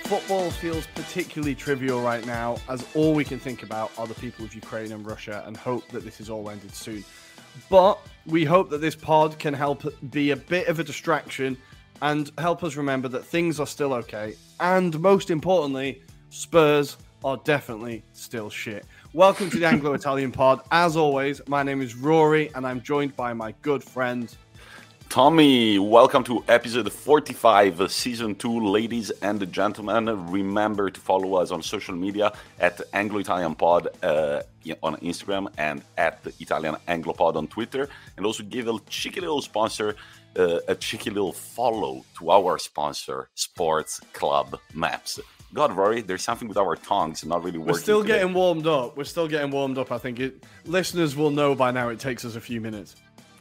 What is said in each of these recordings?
Football feels particularly trivial right now, as all we can think about are the people of Ukraine and Russia, and hope that this is all ended soon. But we hope that this pod can help be a bit of a distraction and help us remember that things are still okay. And most importantly, Spurs are definitely still shit. Welcome to the Anglo-Italian pod. As always, my name is Rory, and I'm joined by my good friend Tommy. Welcome to episode 45, season 2, ladies and gentlemen. Remember to follow us on social media at Anglo-Italian pod on Instagram and at Italian Anglo-Pod on Twitter. And also give a cheeky little sponsor, a cheeky little follow to our sponsor, Sports Club Maps. God, Rory, there's something with our tongues not really working. We're still today. getting warmed up. I think listeners will know by now it takes us a few minutes.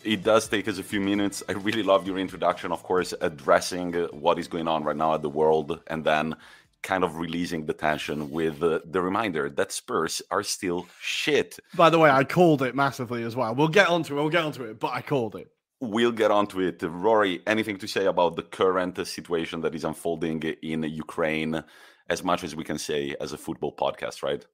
It does take us a few minutes. I really loved your introduction, of course, addressing what is going on right now at the world, and then kind of releasing the tension with the reminder that Spurs are still shit. By the way, I called it massively as well. We'll get onto it, but I called it. We'll get onto it. Rory, anything to say about the current situation that is unfolding in Ukraine? As much as we can say as a football podcast, right?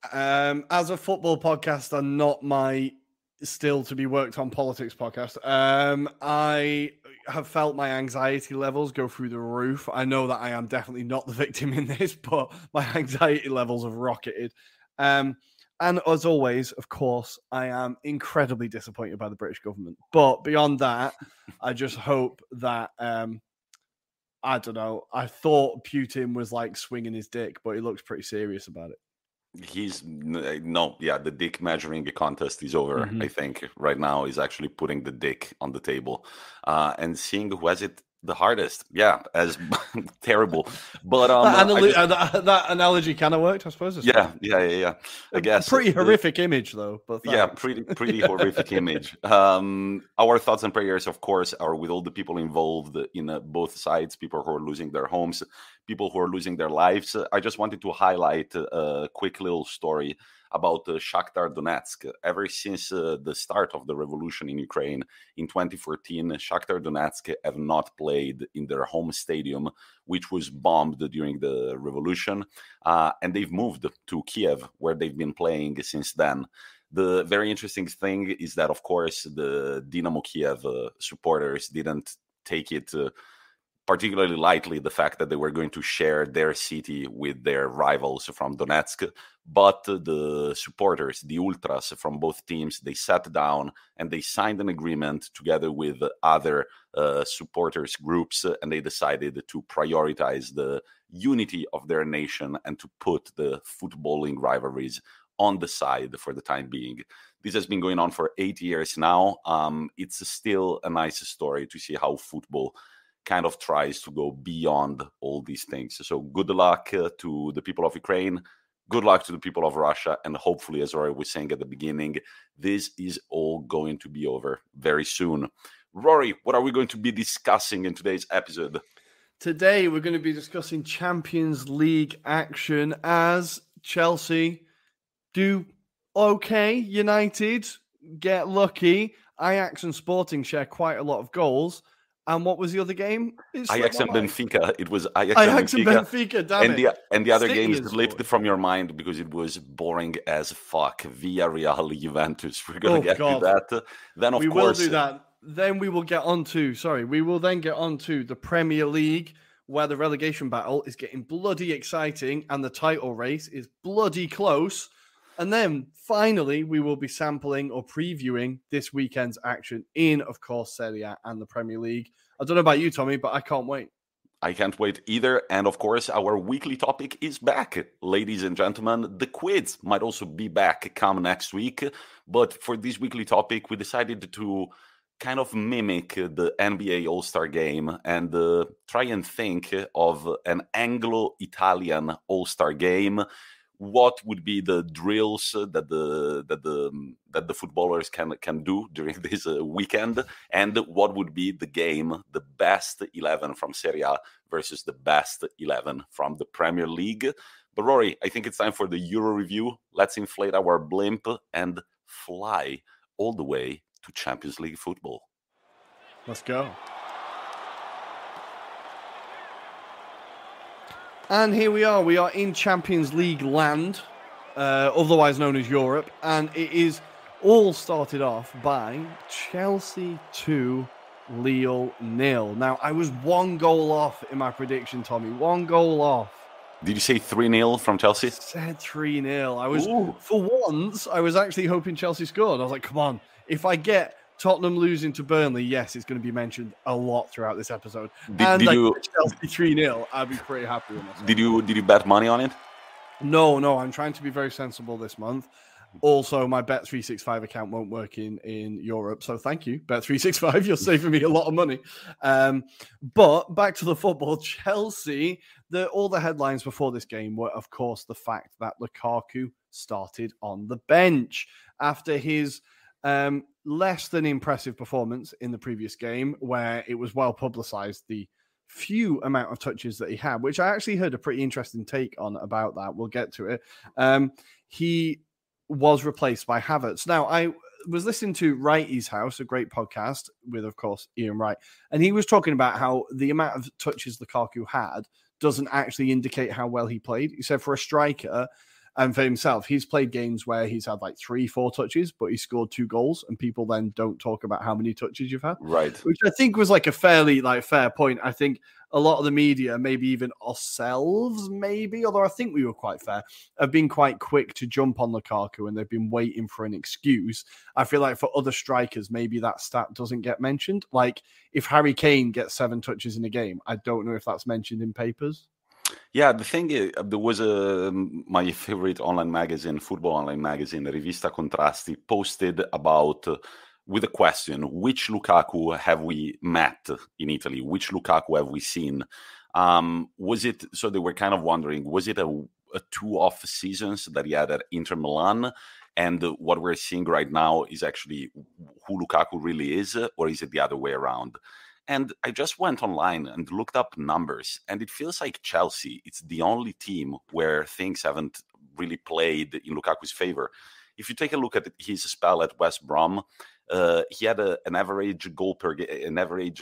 As a football podcast and not my still to be worked on politics podcast, I have felt my anxiety levels go through the roof. I know that I am definitely not the victim in this, but my anxiety levels have rocketed. And as always, of course, I am incredibly disappointed by the British government. But beyond that, I just hope that I don't know. I thought Putin was like swinging his dick, but he looks pretty serious about it. The dick measuring contest is over. Mm-hmm. I think right now is actually putting the dick on the table and seeing who has it the hardest. Yeah, as terrible. But that analogy kind of worked, I suppose. Yeah. I guess pretty horrific image, though. But pretty horrific image. Our thoughts and prayers, of course, are with all the people involved in both sides. People who are losing their homes, people who are losing their lives. I just wanted to highlight a quick little story about Shakhtar Donetsk. Ever since the start of the revolution in Ukraine in 2014, Shakhtar Donetsk have not played in their home stadium, which was bombed during the revolution, and they've moved to Kiev, where they've been playing since then. The very interesting thing is that, of course, the Dynamo Kiev supporters didn't take it particularly lightly, the fact that they were going to share their city with their rivals from Donetsk. But the supporters, the ultras from both teams, they sat down and they signed an agreement together with other supporters groups, and they decided to prioritize the unity of their nation and to put the footballing rivalries on the side for the time being. This has been going on for 8 years now. It's still a nice story to see how football kind of tries to go beyond all these things. So good luck to the people of Ukraine. Good luck to the people of Russia. And hopefully, as Rory was saying at the beginning, this is all going to be over very soon. Rory, what are we going to be discussing in today's episode? Today, we're going to be discussing Champions League action as Chelsea do okay. United get lucky. Ajax and Sporting share quite a lot of goals. And what was the other game? Ajax and Benfica. It was Ajax and Benfica, damn it. And the other games slipped from your mind because it was boring as fuck. Villarreal, Juventus. We're going to get to that. Then, of course... We will do that. Then we will get on to... we will then get on to the Premier League, where the relegation battle is getting bloody exciting and the title race is bloody close. And then, finally, we will be sampling or previewing this weekend's action in, of course, Serie and the Premier League. I don't know about you, Tommy, but I can't wait. I can't wait either. And, of course, our weekly topic is back. Ladies and gentlemen, the quiz might also be back come next week. But for this weekly topic, we decided to kind of mimic the NBA All-Star Game and try and think of an Anglo-Italian All-Star Game. What would be the drills that the footballers can do during this weekend, and what would be the game, the best 11 from Serie A versus the best 11 from the Premier League. But Rory, I think it's time for the EuroReview. Let's inflate our blimp and fly all the way to Champions League football. Let's go. And here we are. We are in Champions League land, otherwise known as Europe. And it is all started off by Chelsea 2, Lille 0. Now, I was 1 goal off in my prediction, Tommy. 1 goal off. Did you say 3-0 from Chelsea? I said 3-0. For once, I was actually hoping Chelsea scored. I was like, come on. If I get Tottenham losing to Burnley, yes, it's going to be mentioned a lot throughout this episode. Did you Chelsea 3-0, I'd be pretty happy with myself. Did you bet money on it? No, I'm trying to be very sensible this month. Also, my Bet365 account won't work in Europe, so thank you, Bet365. You're saving me a lot of money. But back to the football, Chelsea, all the headlines before this game were, of course, the fact that Lukaku started on the bench after his less than impressive performance in the previous game, where it was well publicized the few amount of touches that he had, which I actually heard a pretty interesting take on about that. We'll get to it. He was replaced by Havertz. Now, I was listening to Wrighty's House, a great podcast with, of course, Ian Wright, and he was talking about how the amount of touches Lukaku had doesn't actually indicate how well he played. He said for a striker, and for himself, he's played games where he's had like 3-4 touches, but he scored 2 goals, and people then don't talk about how many touches you've had. Right. Which I think was like a fairly fair point. I think a lot of the media, maybe even ourselves, although I think we were quite fair, have been quite quick to jump on Lukaku, and they've been waiting for an excuse. I feel like for other strikers, maybe that stat doesn't get mentioned. Like if Harry Kane gets 7 touches in a game, I don't know if that's mentioned in papers. Yeah, the thing is, there was my favorite online magazine, football online magazine, Rivista Contrasti, posted about, with a question, which Lukaku have we met in Italy? Which Lukaku have we seen? Was it, so they were kind of wondering, was it a 2 off seasons that he had at Inter Milan? And what we're seeing right now is actually who Lukaku really is, or is it the other way around? And I just went online and looked up numbers, and it feels like Chelsea, it's the only team where things haven't really played in Lukaku's favor. If you take a look at his spell at West Brom, he had an average goal per game rate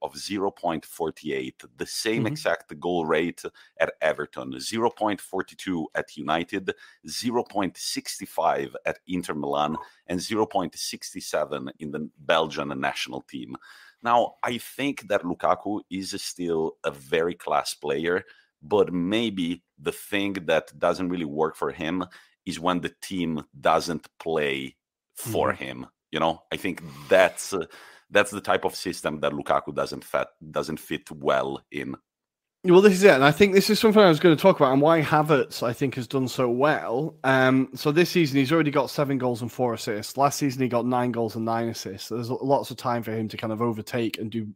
of 0.48, the same exact goal rate at Everton, 0.42 at United, 0.65 at Inter Milan, and 0.67 in the Belgian national team. Now, I think that Lukaku is still a very class player, but maybe the thing that doesn't really work for him is when the team doesn't play for him. You know, I think that's the type of system that Lukaku doesn't fit well in. Well, this is it, and I think this is something I was going to talk about, and why Havertz, I think, has done so well. So this season, he's already got 7 goals and 4 assists. Last season, he got 9 goals and 9 assists. There's lots of time for him to kind of overtake and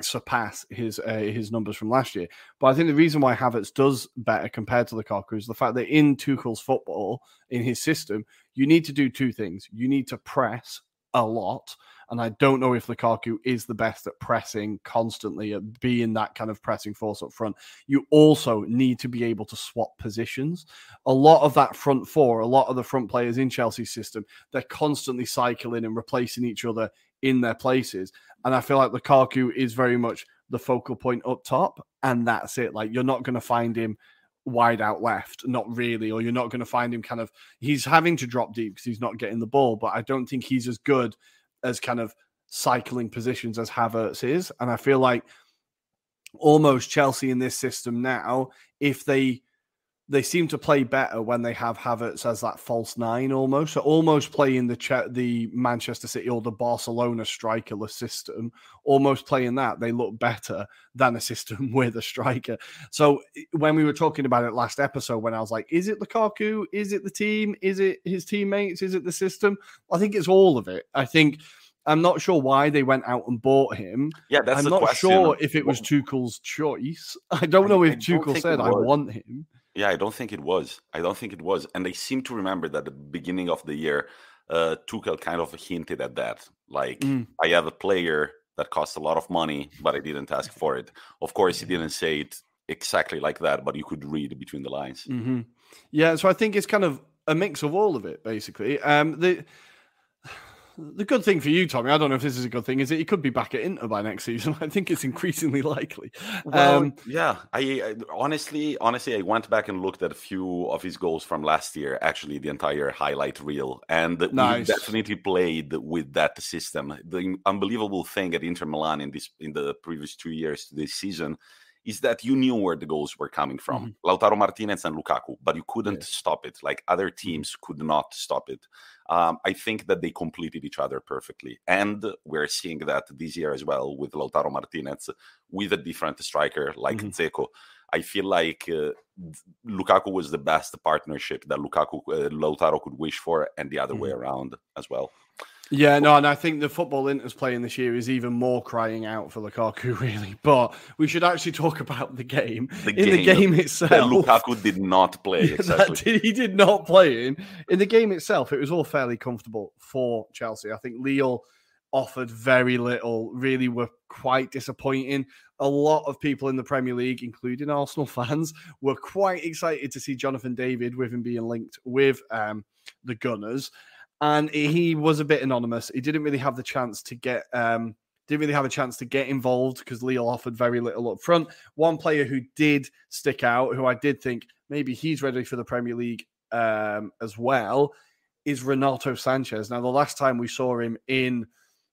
surpass his numbers from last year. But I think the reason why Havertz does better compared to Lukaku is the fact that in Tuchel's football, in his system, you need to do 2 things. You need to press a lot, and I don't know if Lukaku is the best at pressing constantly, at being that kind of pressing force up front. You also need to be able to swap positions. A lot of that front 4, a lot of the front players in Chelsea's system, they're constantly cycling and replacing each other in their places. And I feel like Lukaku is very much the focal point up top, and that's it. Like, you're not going to find him wide out left, not really, or you're not going to find him he's having to drop deep because he's not getting the ball, but I don't think he's as good as kind of cycling positions as Havertz is. And I feel like almost Chelsea in this system now, if they seem to play better when they have Havertz as that false 9 almost. So almost playing the Manchester City or the Barcelona strikerless system, almost playing that, they look better than a system with a striker. So when we were talking about it last episode, when I was like, is it Lukaku? Is it the team? Is it his teammates? Is it the system? I think it's all of it. I'm not sure why they went out and bought him. Yeah, that's I'm not sure if it was Tuchel's choice. I don't know if Tuchel said, I want him. Yeah, I don't think it was. And I seem to remember that at the beginning of the year, Tuchel kind of hinted at that. Like, I have a player that costs a lot of money, but I didn't ask for it. Of course, he didn't say it exactly like that, but you could read between the lines. Mm-hmm. Yeah, so I think it's kind of a mix of all of it, basically. the good thing for you, Tommy, I don't know if this is a good thing, is that he could be back at Inter by next season. I think it's increasingly likely. Well, yeah. I honestly, I went back and looked at a few of his goals from last year, actually the entire highlight reel, and Nice. we definitely played with that system. The unbelievable thing at Inter Milan in the previous 2 years to this season is that you knew where the goals were coming from, Lautaro Martinez and Lukaku, but you couldn't stop it. Like other teams could not stop it. I think that they completed each other perfectly. And we're seeing that this year as well with Lautaro Martinez, with a different striker like Dzeko. I feel like Lukaku was the best partnership that Lautaro could wish for, and the other way around as well. Yeah, no, and I think the football Inter's playing this year is even more crying out for Lukaku, really. But we should actually talk about the game. The game itself, Lukaku did not play. Exactly, he did not play in the game itself. It was all fairly comfortable for Chelsea. I think Lille offered very little. Really, were quite disappointing. A lot of people in the Premier League, including Arsenal fans, were quite excited to see Jonathan David, with him being linked with the Gunners. And he was a bit anonymous. He didn't really have the chance to get involved because Lille offered very little up front. One player who did stick out, who I did think maybe he's ready for the Premier League as well, is Renato Sanchez. Now, the last time we saw him in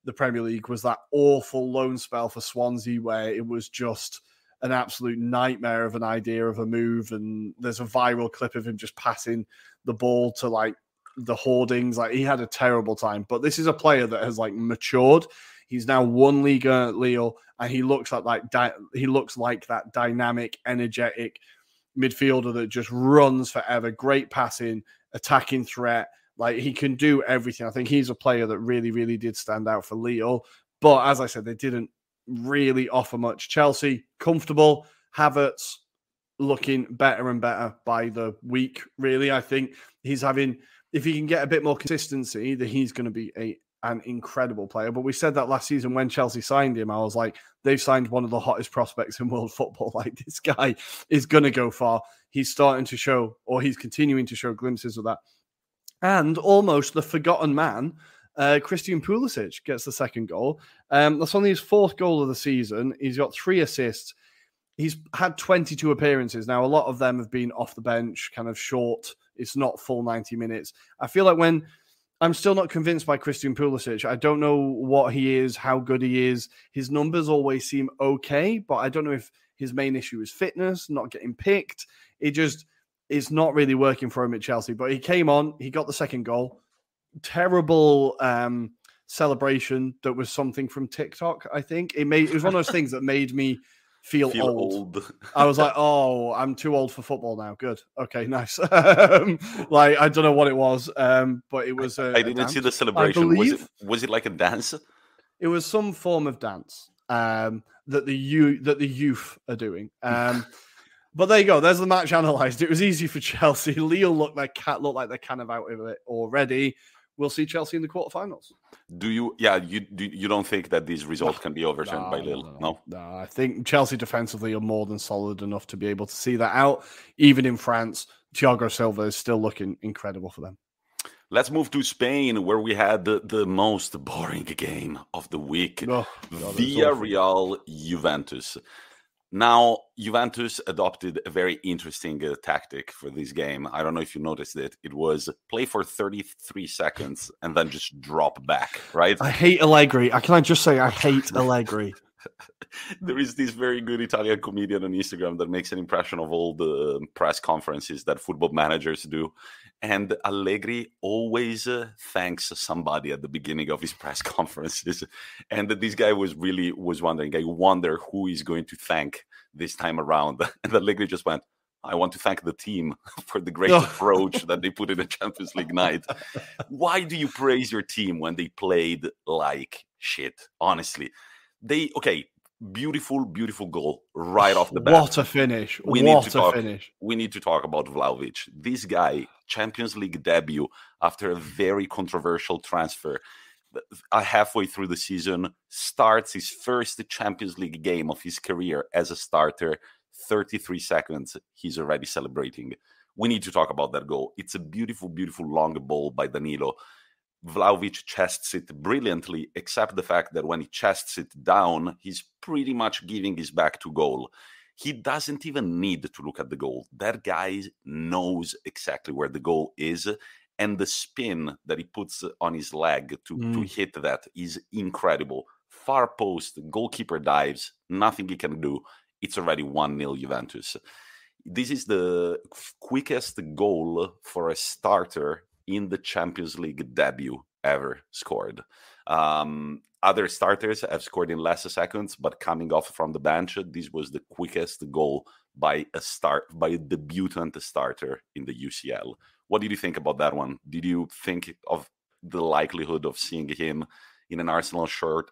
the Premier League was that awful loan spell for Swansea where it was just an absolute nightmare of an idea of a move. And there's a viral clip of him just passing the ball to like the hoardings. Like, he had a terrible time. But this is a player that has like matured. He's now won Liga at Lille, and he looks like that dynamic, energetic midfielder that just runs forever. Great passing, attacking threat. Like, he can do everything. I think he's a player that really, really did stand out for Lille. But as I said, they didn't really offer much. Chelsea, comfortable. Havertz looking better and better by the week, really. I think he's having, if he can get a bit more consistency, then he's going to be an incredible player. But we said that last season when Chelsea signed him, I was like, they've signed one of the hottest prospects in world football. Like, this guy is going to go far. He's starting to show, or he's continuing to show glimpses of that. And almost the forgotten man, Christian Pulisic gets the second goal. That's only his fourth goal of the season. He's got 3 assists. He's had 22 appearances. Now, a lot of them have been off the bench, kind of short. It's not full 90 minutes. I feel like I'm still not convinced by Christian Pulisic. I don't know what he is, how good he is. His numbers always seem okay, but I don't know if his main issue is fitness, not getting picked. It just is not really working for him at Chelsea. But he came on, he got the second goal. Terrible celebration that was something from TikTok, I think. It was one of those things that made me feel old. I was like, oh, I'm too old for football now. Good. Okay, nice. Like, I don't know what it was, but it was I didn't see the celebration. Was it like a dance? It was some form of dance that the youth are doing. But there you go. There's the match analysed. It was easy for Chelsea. Lille looked like they're kind of out of it already. We'll see Chelsea in the quarterfinals. Do you? Yeah, you don't think that this result can be overturned by Lille? No, I think Chelsea defensively are more than solid enough to be able to see that out. Even in France, Thiago Silva is still looking incredible for them. Let's move to Spain, where we had the most boring game of the week. Villarreal Juventus. Now, Juventus adopted a very interesting tactic for this game. I don't know if you noticed it. It was play for 33 seconds and then just drop back, right? I hate Allegri. Can I just say I hate Allegri? There is this very good Italian comedian on Instagram that makes an impression of all the press conferences that football managers do. And Allegri always thanks somebody at the beginning of his press conferences. And this guy was wondering, I wonder who is going to thank this time around. And Allegri just went, I want to thank the team for the great approach that they put in a Champions League night. Why do you praise your team when they played like shit? Honestly, beautiful goal right off the bat. What a finish. We need to talk about Vlahovic. This guy, Champions League debut after a very controversial transfer. Halfway through the season, starts his first Champions League game of his career as a starter. 33 seconds, he's already celebrating. We need to talk about that goal. It's a beautiful long ball by Danilo. Vlahovic chests it brilliantly, except the fact that when he chests it down, he's pretty much giving his back to goal. He doesn't even need to look at the goal. That guy knows exactly where the goal is, and the spin that he puts on his leg to hit that is incredible. Far post, goalkeeper dives, nothing he can do. It's already 1-0 Juventus. This is the quickest goal for a starter in the Champions League debut ever scored. Other starters have scored in less seconds, but coming off from the bench, this was the quickest goal by a debutant starter in the UCL. What did you think about that one? Did you think of the likelihood of seeing him in an Arsenal shirt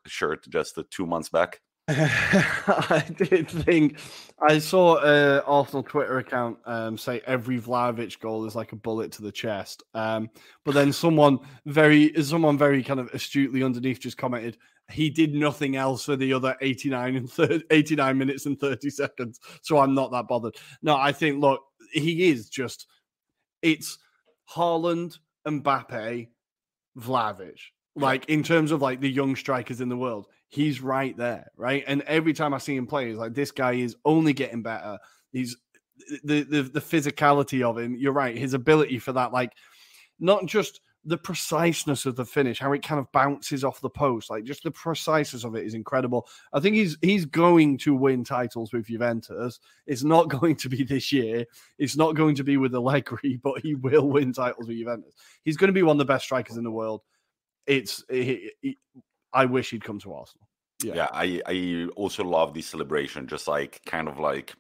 just 2 months back? I did think I saw an Arsenal Twitter account say every Vlahovic goal is like a bullet to the chest. But then someone very kind of astutely underneath just commented he did nothing else for the other 89 minutes and 30 seconds. So I'm not that bothered. No, I think look, he is just it's Haaland, Mbappe, Vlahovic. Like in terms of like the young strikers in the world, he's right there, right? And every time I see him play, it's like this guy is only getting better. He's the physicality of him. You're right, his ability for that, like not just the preciseness of the finish, how it kind of bounces off the post, like just the preciseness of it is incredible. I think he's going to win titles with Juventus. It's not going to be this year. It's not going to be with Allegri, but he will win titles with Juventus. He's going to be one of the best strikers in the world. I wish he'd come to Arsenal. Yeah, I also love this celebration, just like kind of like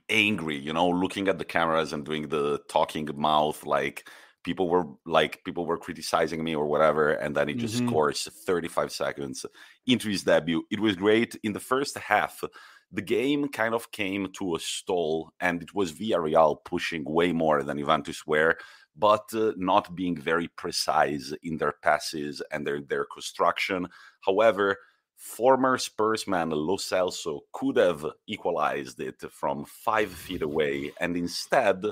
angry, you know, looking at the cameras and doing the talking mouth, like people were criticizing me or whatever, and then he just scores 35 seconds into his debut. It was great. In the first half, the game kind of came to a stall, and it was Villarreal pushing way more than Juventus were, but not being very precise in their passes and their construction. However, former Spurs man Lo Celso could have equalized it from 5 feet away and instead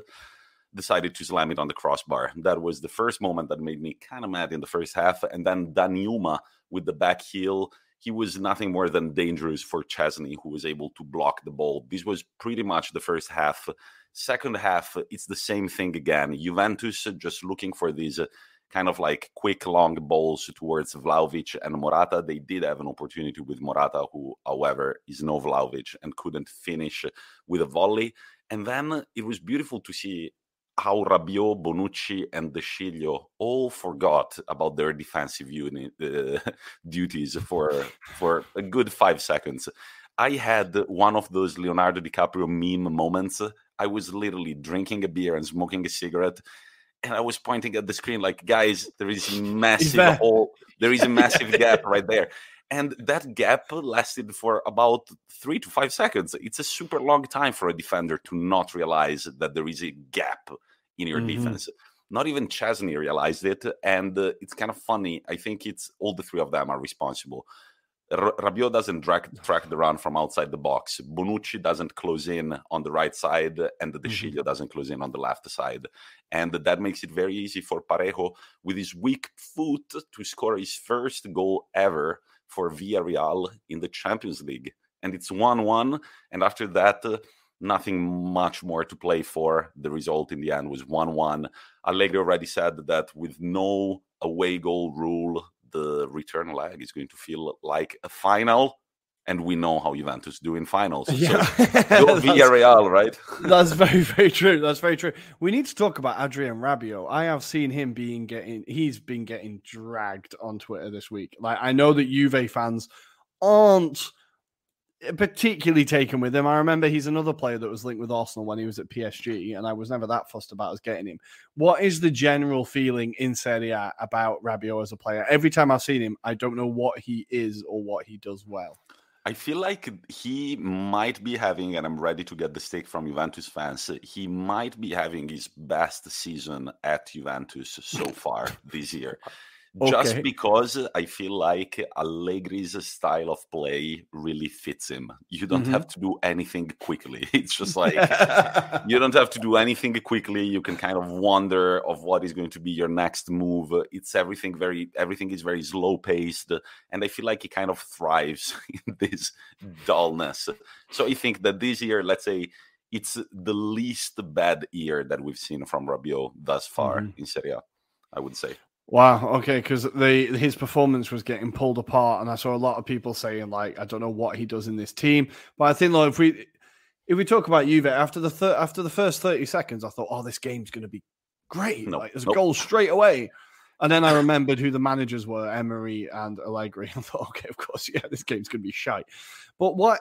decided to slam it on the crossbar. That was the first moment that made me kind of mad in the first half. And then Danjuma with the back heel, he was nothing more than dangerous for Chesney, who was able to block the ball. This was pretty much the first half. Second half, it's the same thing again. Juventus just looking for these kind of like quick, long balls towards Vlahovic and Morata. They did have an opportunity with Morata, who, however, is no Vlahovic and couldn't finish with a volley. And then it was beautiful to see how Rabiot, Bonucci, and De Sciglio all forgot about their defensive duties for a good 5 seconds. I had one of those Leonardo DiCaprio meme moments. I was literally drinking a beer and smoking a cigarette, and I was pointing at the screen like, guys, there is a massive hole. There is a massive gap right there. And that gap lasted for about 3 to 5 seconds. It's a super long time for a defender to not realize that there is a gap in your defense. Not even Chesney realized it. And it's kind of funny. I think it's all the three of them are responsible. Rabiot doesn't track the run from outside the box. Bonucci doesn't close in on the right side, and De Sciglio doesn't close in on the left side. And that makes it very easy for Parejo, with his weak foot, to score his first goal ever for Villarreal in the Champions League. And it's 1-1. And after that, nothing much more to play for. The result in the end was 1-1. Allegri already said that with no away goal rule, the return leg is going to feel like a final, and we know how Juventus do in finals. Yeah. So go Villarreal, right? That's very, very true. That's very true. We need to talk about Adrien Rabiot. I have seen him he's been getting dragged on Twitter this week. Like, I know that Juve fans aren't particularly taken with him. I remember he's another player that was linked with Arsenal when he was at PSG, and I was never that fussed about us getting him. What is the general feeling in Serie A about Rabiot as a player? Every time I've seen him, I don't know what he is or what he does well. I feel like he might be having, and I'm ready to get the stick from Juventus fans, he might be having his best season at Juventus so far this year. Just because I feel like Allegri's style of play really fits him. You don't have to do anything quickly. It's just like you don't have to do anything quickly. You can kind of wonder of what is going to be your next move. It's everything is very slow paced, and I feel like he kind of thrives in this dullness. So I think that this year, let's say, it's the least bad year that we've seen from Rabiot thus far in Serie A, I would say. Wow. Okay, because his performance was getting pulled apart, and I saw a lot of people saying like, I don't know what he does in this team. But I think like if we talk about Juve after the first 30 seconds, I thought, oh, this game's going to be great. Like there's a goal straight away. And then I remembered who the managers were, Emery and Allegri. I thought, okay, of course, yeah, this game's going to be shite. But what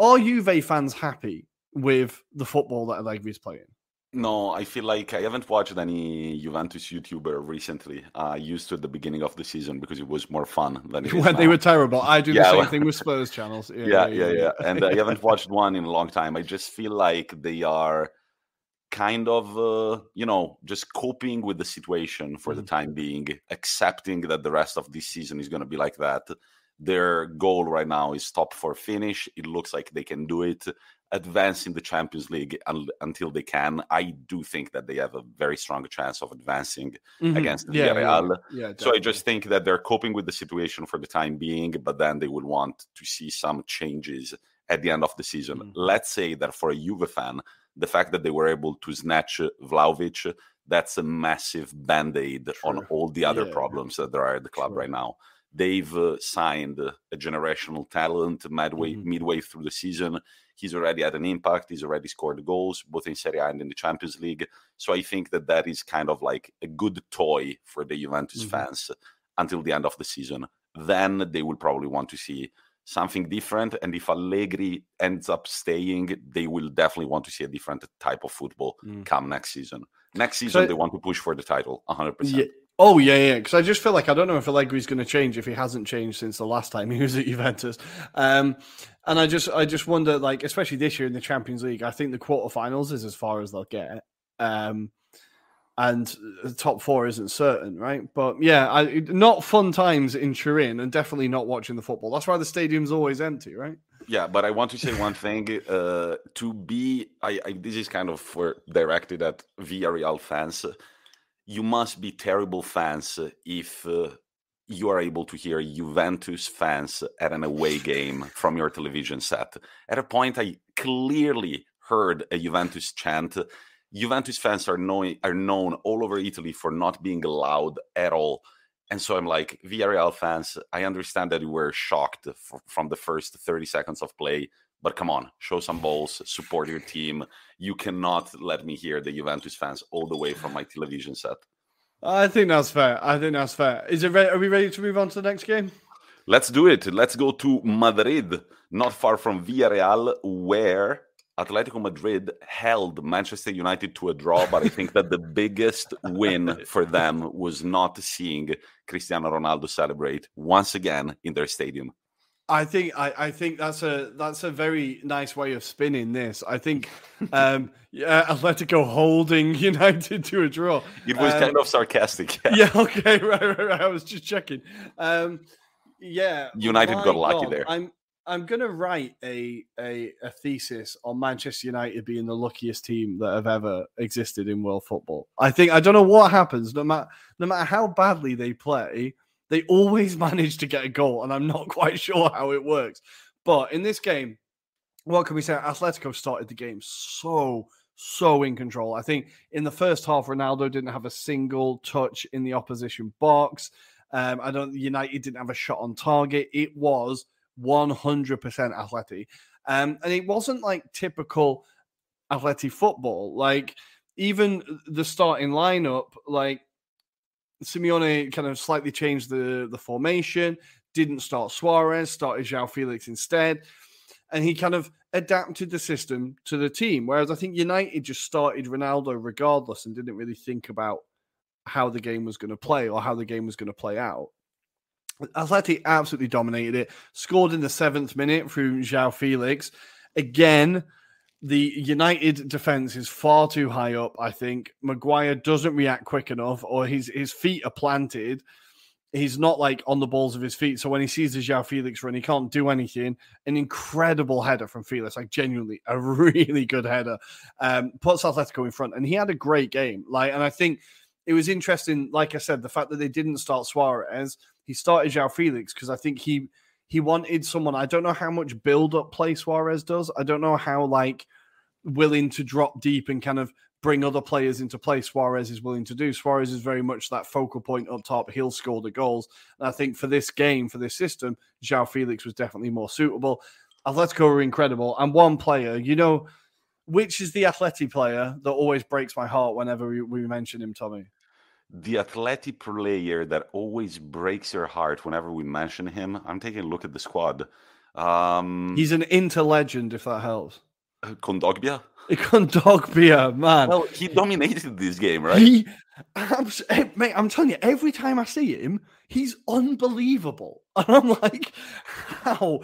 are Juve fans happy with the football that Allegri's playing? No, I feel like I haven't watched any Juventus YouTuber recently. I used to at the beginning of the season because it was more fun than it is when now. They were terrible. I do the same thing with Spurs channels. Yeah. And I haven't watched one in a long time. I just feel like they are kind of, just coping with the situation for the time being, accepting that the rest of this season is going to be like that. Their goal right now is top 4 finish. It looks like they can do it. Advance in the Champions League until they can. I do think that they have a very strong chance of advancing against Villarreal. Yeah, so I just think that they're coping with the situation for the time being, but then they will want to see some changes at the end of the season. Let's say that for a Juve fan, the fact that they were able to snatch Vlahovic, that's a massive band-aid on all the other problems that there are at the club right now. They've signed a generational talent midway through the season. He's already had an impact. He's already scored goals, both in Serie A and in the Champions League. So I think that is kind of like a good toy for the Juventus fans until the end of the season. Then they will probably want to see something different. And if Allegri ends up staying, they will definitely want to see a different type of football come next season. Next season, they want to push for the title, 100%. Yeah. Oh, yeah. Because I just feel like I don't know if Allegri's going to change if he hasn't changed since the last time he was at Juventus. And I just wonder, like, especially this year in the Champions League, I think the quarterfinals is as far as they'll get. And the top 4 isn't certain, right? But yeah, not fun times in Turin and definitely not watching the football. That's why the stadium's always empty, right? Yeah, but I want to say one thing. This is kind of directed at Villarreal fans. You must be terrible fans if you are able to hear Juventus fans at an away game from your television set. At a point, I clearly heard a Juventus chant. Juventus fans are known all over Italy for not being loud at all. And so I'm like, Villarreal fans, I understand that you were shocked from the first 30 seconds of play, but come on, show some balls, support your team. You cannot let me hear the Juventus fans all the way from my television set. I think that's fair. Are we ready to move on to the next game? Let's do it. Let's go to Madrid, not far from Villarreal, where Atletico Madrid held Manchester United to a draw, but I think that the biggest win for them was not seeing Cristiano Ronaldo celebrate once again in their stadium. I think that's a very nice way of spinning this. I think Atletico holding United to a draw. It was kind of sarcastic. Yeah. Okay. Right. I was just checking. United got lucky there. I'm gonna write a thesis on Manchester United being the luckiest team that have ever existed in world football. I don't know what happens. No matter how badly they play, they always manage to get a goal, and I'm not quite sure how it works. But in this game, what can we say? Atletico started the game so in control. I think in the first half, Ronaldo didn't have a single touch in the opposition box. United didn't have a shot on target. It was 100% Atleti. And it wasn't like typical Atleti football. Like, even the starting lineup, like, Simeone kind of slightly changed the formation, didn't start Suarez, started João Felix instead, and he kind of adapted the system to the team. Whereas I think United just started Ronaldo regardless and didn't really think about how the game was going to play or how the game was going to play out. Atleti absolutely dominated it, scored in the 7th minute through João Felix. Again, the United defense is far too high up, I think. Maguire doesn't react quick enough, or his feet are planted. He's not like on the balls of his feet. So when he sees the João Felix run, he can't do anything. An incredible header from Felix, like genuinely a really good header. Puts Atletico in front, and he had a great game. And I think it was interesting, like I said, the fact that they didn't start Suarez. He started João Felix because I think he wanted someone. I don't know how much build-up play Suarez does. I don't know how willing to drop deep and kind of bring other players into play Suarez is willing to do. Suarez is very much that focal point up top. He'll score the goals. And I think for this game, for this system, João Felix was definitely more suitable. Atletico were incredible. And one player, which is the Atleti player that always breaks my heart whenever we mention him, Tommy? The Atleti player that always breaks your heart whenever we mention him. I'm taking a look at the squad. He's an Inter legend, if that helps. Kondogbia? Kondogbia, man. Well, he dominated this game, right? Mate, I'm telling you, every time I see him, he's unbelievable. And I'm like, how?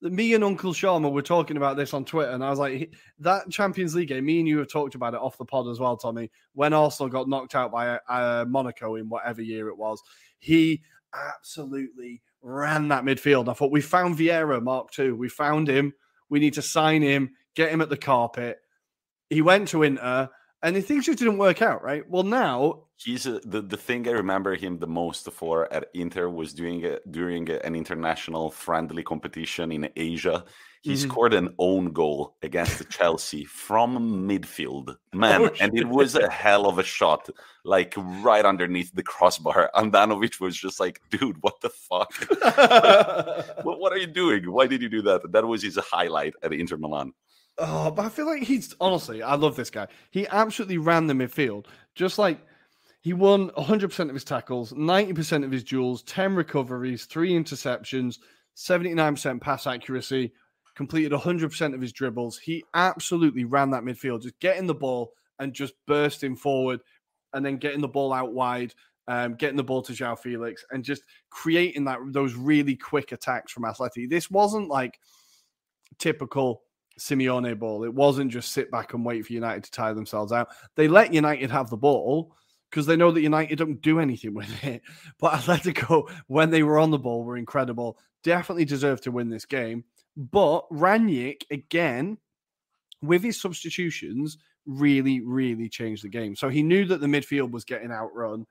Me and Uncle Sharma were talking about this on Twitter, and I was like, that Champions League game, me and you have talked about it off the pod as well, Tommy, when Arsenal got knocked out by Monaco in whatever year it was. He absolutely ran that midfield. I thought, we found Vieira, Mark II. We found him. We need to sign him, get him at the carpet. He went to Inter, and things just didn't work out, right? Well, now he's the thing I remember him the most for at Inter was during an international friendly competition in Asia. He scored an own goal against Chelsea from midfield, man, and it was a hell of a shot, like right underneath the crossbar. Andanovic was just like, "Dude, what the fuck? What are you doing? Why did you do that?" That was his highlight at Inter Milan. Oh, but I feel like honestly, I love this guy. He absolutely ran the midfield. Just like he won 100% of his tackles, 90% of his duels, 10 recoveries, 3 interceptions, 79% pass accuracy, completed 100% of his dribbles. He absolutely ran that midfield, just getting the ball and just bursting forward and then getting the ball out wide, getting the ball to João Felix and just creating those really quick attacks from Atleti. This wasn't like typical Simeone ball. It wasn't just sit back and wait for United to tire themselves out. They let United have the ball because they know that United don't do anything with it. But Atletico, when they were on the ball, were incredible. Definitely deserved to win this game. But Ranić, again, with his substitutions, really, really changed the game. So he knew that the midfield was getting outrun.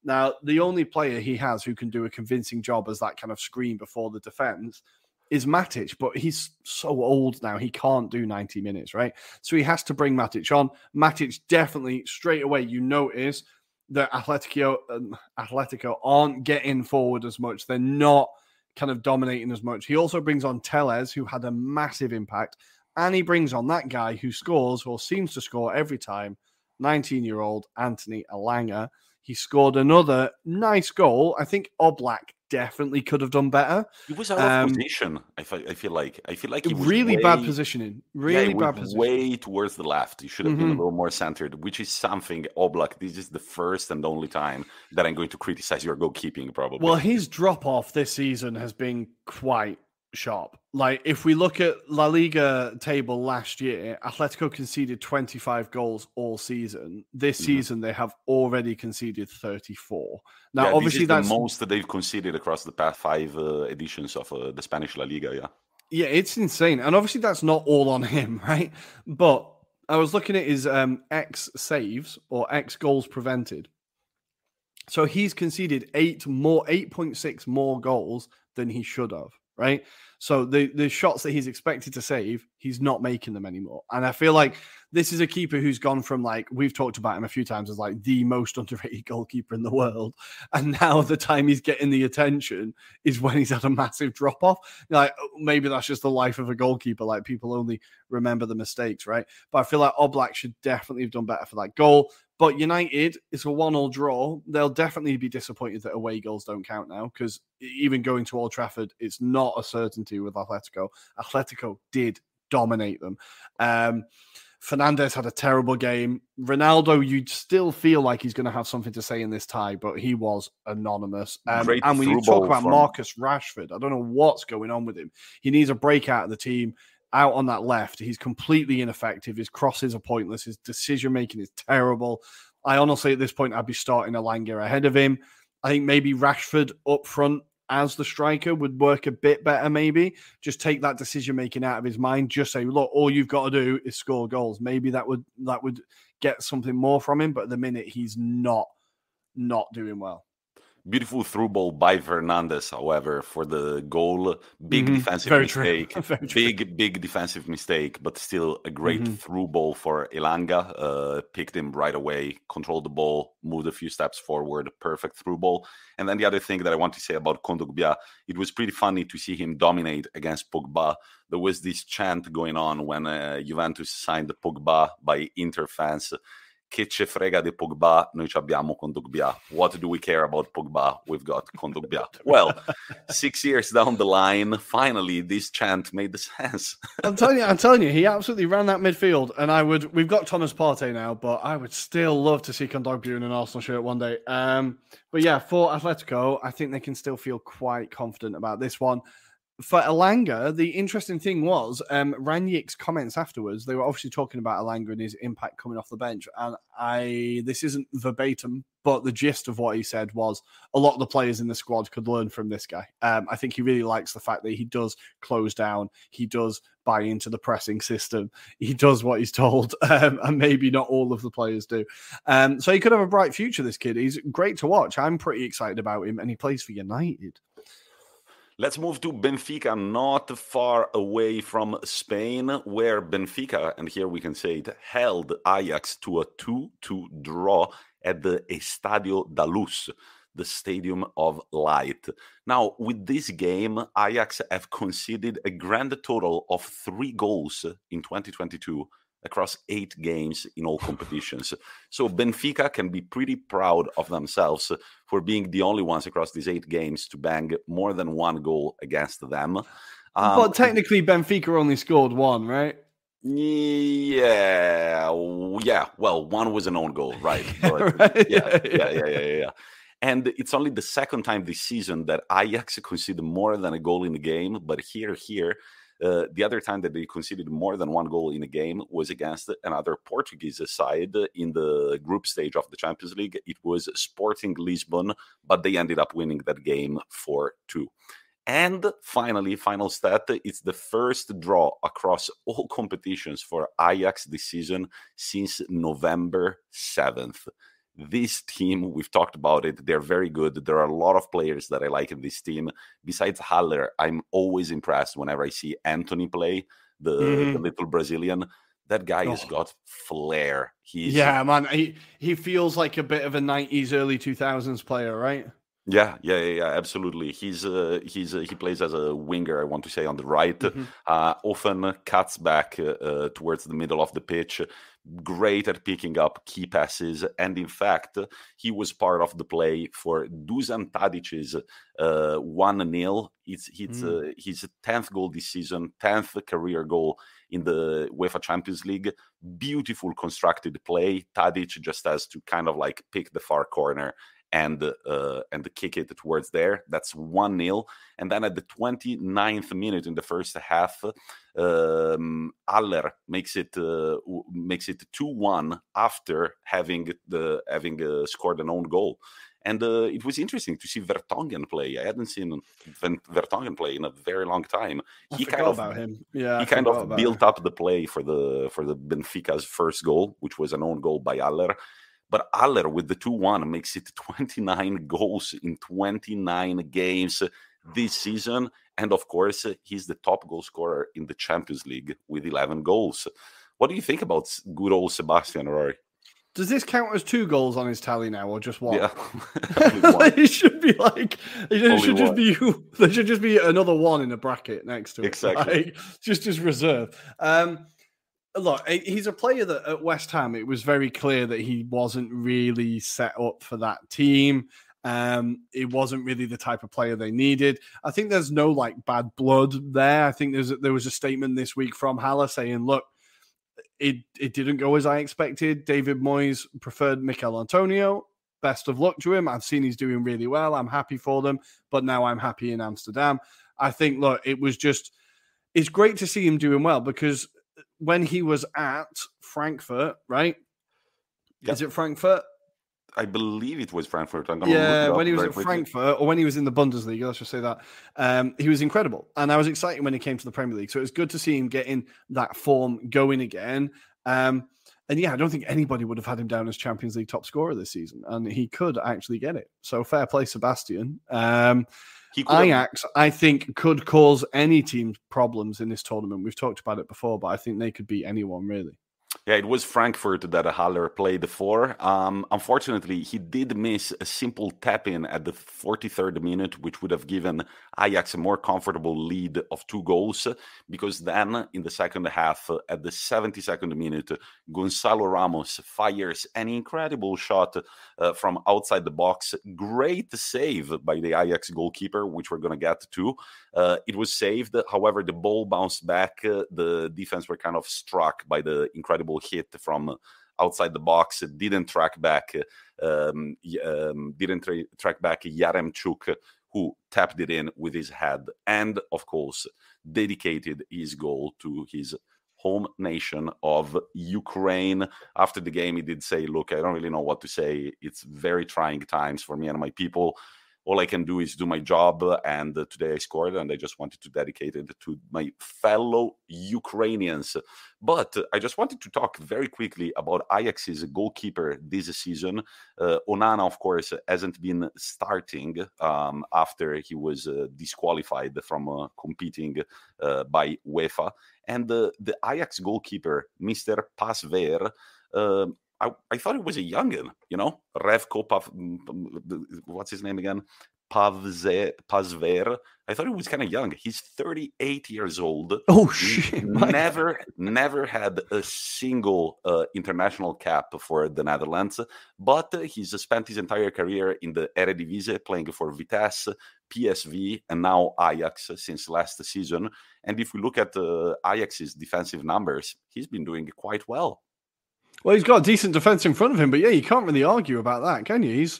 Now, the only player he has who can do a convincing job as that kind of screen before the defense is Matic, but he's so old now, he can't do 90 minutes, right? So he has to bring Matic on. Matic definitely, straight away, you notice that Atletico aren't getting forward as much. They're not kind of dominating as much. He also brings on Tellez, who had a massive impact, and he brings on that guy who scores, or seems to score every time, 19-year-old Anthony Elanga. He scored another nice goal. I think Oblak definitely could have done better. He was out of position. I feel like he was really bad positioning. Really bad positioning. Way towards the left. He should have been a little more centered, which is something Oblak. This is the first and only time that I'm going to criticize your goalkeeping, probably. Well, his drop off this season has been quite sharp. Like, if we look at La Liga table last year, Atletico conceded 25 goals all season. This season, they have already conceded 34. Now, obviously, that's the most that they've conceded across the past 5 editions of the Spanish La Liga. Yeah, it's insane. And obviously, that's not all on him, right? But I was looking at his X saves or X goals prevented. So he's conceded 8.6 more goals than he should have. Right. So the shots that he's expected to save, he's not making them anymore. And I feel like this is a keeper who's gone from, like, we've talked about him a few times as like the most underrated goalkeeper in the world. And now the time he's getting the attention is when he's had a massive drop off. Like, maybe that's just the life of a goalkeeper. Like, people only remember the mistakes. Right. But I feel like Oblak should definitely have done better for that goal. But United, it's a 1-1 draw. They'll definitely be disappointed that away goals don't count now, because even going to Old Trafford, it's not a certainty with Atletico. Atletico did dominate them. Fernandes had a terrible game. Ronaldo, you'd still feel like he's going to have something to say in this tie, but he was anonymous. And we need to talk about Marcus Rashford. I don't know what's going on with him. He needs a break out of the team. Out on that left, he's completely ineffective. His crosses are pointless. His decision-making is terrible. I honestly, at this point, I'd be starting Elanga ahead of him. I think maybe Rashford up front as the striker would work a bit better, maybe. Just take that decision-making out of his mind. Just say, look, all you've got to do is score goals. Maybe that would get something more from him, but at the minute, he's not doing well. Beautiful through ball by Fernandes, however, for the goal. Big defensive mistake. Big defensive mistake, but still a great through ball for Elanga. Picked him right away, controlled the ball, moved a few steps forward. Perfect through ball. And then the other thing that I want to say about Kondogbia, it was pretty funny to see him dominate against Pogba. There was this chant going on when Juventus signed Pogba by Inter fans. Che ce frega di Pogba, noi abbiamo Kondogbia. What do we care about Pogba? We've got Kondogbia. Well, 6 years down the line, finally, this chant made sense. I'm telling you, he absolutely ran that midfield. And we've got Thomas Partey now, but I would still love to see Kondogbia in an Arsenal shirt one day. But yeah, for Atletico, I think they can still feel quite confident about this one. For Elanga, the interesting thing was Rangnick's comments afterwards. They were obviously talking about Elanga and his impact coming off the bench. And this isn't verbatim, but the gist of what he said was a lot of the players in the squad could learn from this guy. I think he really likes the fact that he does close down. He does buy into the pressing system. He does what he's told, and maybe not all of the players do. So he could have a bright future, this kid. He's great to watch. I'm pretty excited about him, and he plays for United. Let's move to Benfica, not far away from Spain, where Benfica, and here we can say it, held Ajax to a 2-2 draw at the Estadio da Luz, the Stadium of Light. Now, with this game, Ajax have conceded a grand total of 3 goals in 2022 across 8 games in all competitions. So Benfica can be pretty proud of themselves for being the only ones across these 8 games to bang more than 1 goal against them. But technically, Benfica only scored 1, right? Yeah. Well, 1 was an own goal, right? But, right? Yeah. And it's only the second time this season that Ajax conceded more than a goal in a game. But here, the other time that they conceded more than 1 goal in a game was against another Portuguese side in the group stage of the Champions League. It was Sporting Lisbon, but they ended up winning that game 4-2. And finally, final stat, it's the first draw across all competitions for Ajax this season since November 7th. This team, we've talked about it, they're very good. There are a lot of players that I like in this team. Besides Haller, I'm always impressed whenever I see Anthony play, the little Brazilian. That guy has got flair. Yeah, man. He feels like a bit of a 90s, early 2000s player, right? Yeah, absolutely. He plays as a winger, I want to say, on the right. Often cuts back towards the middle of the pitch. Great at picking up key passes. And in fact, he was part of the play for Dusan Tadic's 1-0. It's his 10th goal this season, 10th career goal in the UEFA Champions League. Beautiful constructed play. Tadic just has to kind of like pick the far corner and kick it towards there. That's 1-0. And then at the 29th minute in the first half, Haller makes it 2-1 after having scored an own goal. And it was interesting to see Vertonghen play. I hadn't seen Vertonghen play in a very long time. He kind of built up the play for the Benfica's first goal, which was an own goal by Haller. But Haller, with the 2-1, makes it 29 goals in 29 games this season. And, of course, he's the top goal scorer in the Champions League with 11 goals. What do you think about good old Sebastian, Rory? Does this count as 2 goals on his tally now, or just 1? Yeah. It should be like... There should just be another 1 in a bracket next to it. Exactly. Like, just as reserve. Look, he's a player that at West Ham, it was very clear that he wasn't really set up for that team. It wasn't really the type of player they needed. I think there's no like bad blood there. I think there was a statement this week from Haller saying, look, it didn't go as I expected. David Moyes preferred Mikel Antonio. Best of luck to him. I've seen he's doing really well. I'm happy for them, but now I'm happy in Amsterdam. I think, look, it's great to see him doing well because when he was at Frankfurt, right? Yep. Is it Frankfurt? I believe it was Frankfurt. I'm gonna look it up when he was very at quickly. Frankfurt, or when he was in the Bundesliga, let's just say that, he was incredible. And I was excited when he came to the Premier League. So it was good to see him getting that form going again. And yeah, I don't think anybody would have had him down as Champions League top scorer this season. And he could actually get it. So fair play, Sebastian. Ajax, I think, could cause any team problems in this tournament. We've talked about it before, but I think they could beat anyone, really. Yeah, it was Frankfurt that Haller played for. Unfortunately, he did miss a simple tap-in at the 43rd minute, which would have given Ajax a more comfortable lead of 2 goals, because then in the second half, at the 72nd minute, Gonzalo Ramos fires an incredible shot from outside the box. Great save by the Ajax goalkeeper, which we're going to get to. It was saved. However, the ball bounced back. The defense were kind of struck by the incredible hit from outside the box. Didn't track back Yaremchuk, who tapped it in with his head, and of course dedicated his goal to his home nation of Ukraine. After the game, he did say, "Look, I don't really know what to say. It's very trying times for me and my people. All I can do is do my job, and today I scored, and I just wanted to dedicate it to my fellow Ukrainians." But I just wanted to talk very quickly about Ajax's goalkeeper this season. Onana, of course, hasn't been starting after he was disqualified from competing by UEFA. And the Ajax goalkeeper, Mr. Pasveer, I thought it was a youngin, Revko what's his name again? Pasveer. I thought he was kind of young. He's 38 years old. Oh, shit. Never had a single international cap for the Netherlands, but he's spent his entire career in the Eredivisie, playing for Vitesse, PSV, and now Ajax since last season. And if we look at Ajax's defensive numbers, he's been doing quite well. Well, he's got a decent defense in front of him, but yeah, you can't really argue about that, can you? He's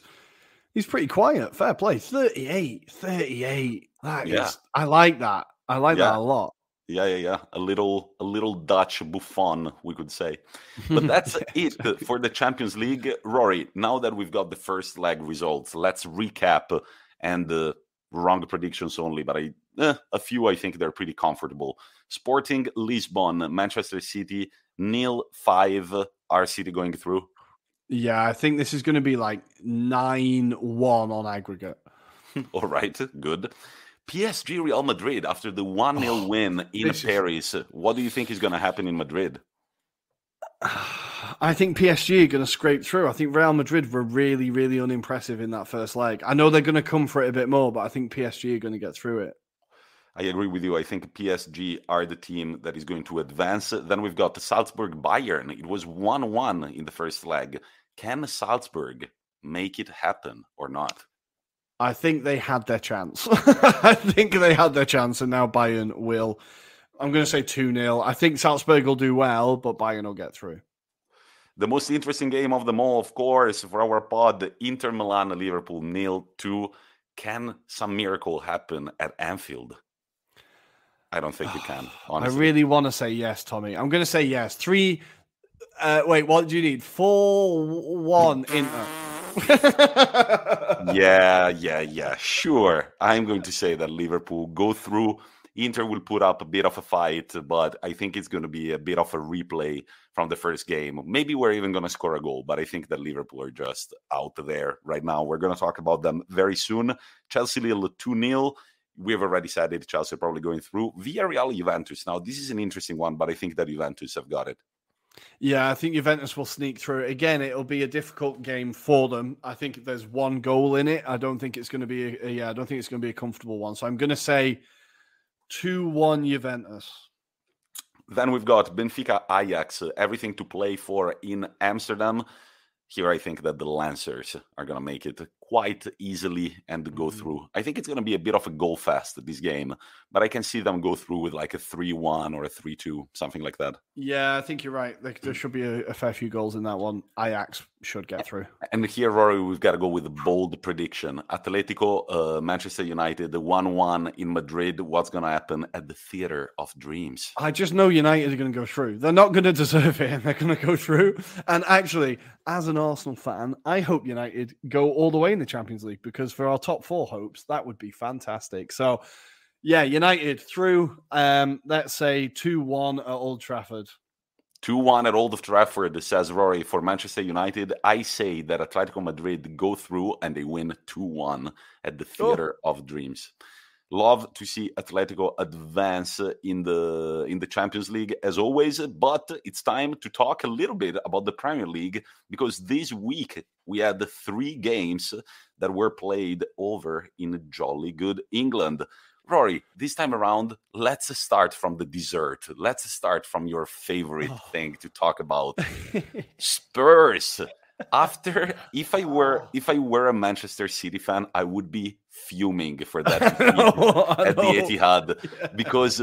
pretty quiet. Fair play. 38. I like that. I like that a lot. Yeah. A little Dutch Buffon, we could say. But that's it for the Champions League. Rory, now that we've got the first leg results, let's recap, and wrong predictions only, but a few I think they're pretty comfortable. Sporting Lisbon, Manchester City, 0-5. Are City going through? Yeah, I think this is going to be like 9-1 on aggregate. All right, good. PSG Real Madrid after the 1-0 win in Paris. What do you think is going to happen in Madrid? I think PSG are going to scrape through. I think Real Madrid were really, really unimpressive in that first leg. I know they're going to come for it a bit more, but I think PSG are going to get through it. I agree with you. I think PSG are the team that is going to advance. Then we've got the Salzburg Bayern. It was 1-1 in the first leg. Can Salzburg make it happen or not? I think they had their chance. I think they had their chance, and now Bayern will. I'm going to say 2-0. I think Salzburg will do well, but Bayern will get through. The most interesting game of them all, of course, for our pod, Inter Milan, Liverpool 0-2. Can some miracle happen at Anfield? I don't think it can, honestly. I really want to say yes, Tommy. I'm going to say yes. 3... wait, what do you need? 4-1 Inter. Yeah. Sure. I'm going to say that Liverpool go through. Inter will put up a bit of a fight, but I think it's going to be a bit of a replay from the first game. Maybe we're even going to score a goal, but I think that Liverpool are just out there right now. We're going to talk about them very soon. Chelsea-Lille 2-0. We've already said it. Chelsea are probably going through. Villarreal Juventus. Now, this is an interesting one, but I think that Juventus have got it. Yeah, I think Juventus will sneak through. Again, it'll be a difficult game for them. I think there's one goal in it. I don't think it's going to be I don't think it's going to be a comfortable one. So I'm going to say 2-1 Juventus. Then we've got Benfica Ajax, everything to play for in Amsterdam. Here I think that the Lancers are going to make it quite easily and go through. I think it's going to be a bit of a goal fest, this game, but I can see them go through with like a 3-1 or a 3-2, something like that. Yeah, I think you're right. There should be a fair few goals in that one. Ajax should get through. And here, Rory, we've got to go with a bold prediction. Atletico, Manchester United, 1-1 in Madrid. What's going to happen at the Theatre of Dreams? I just know United are going to go through. They're not going to deserve it, and they're going to go through. And actually, as an Arsenal fan, I hope United go all the way in the Champions League, because for our top 4 hopes, that would be fantastic. So, yeah, United through, let's say 2-1 at Old Trafford. 2-1 at Old Trafford, says Rory. For Manchester United, I say that Atletico Madrid go through and they win 2-1 at the Theatre of Dreams. Love to see Atletico advance in the Champions League as always, but it's time to talk a little bit about the Premier League, because this week we had 3 games that were played over in jolly good England. Rory, this time around, let's start from the dessert. Let's start from your favorite thing to talk about. Spurs. If I were a Manchester City fan, I would be fuming for that at the Etihad, because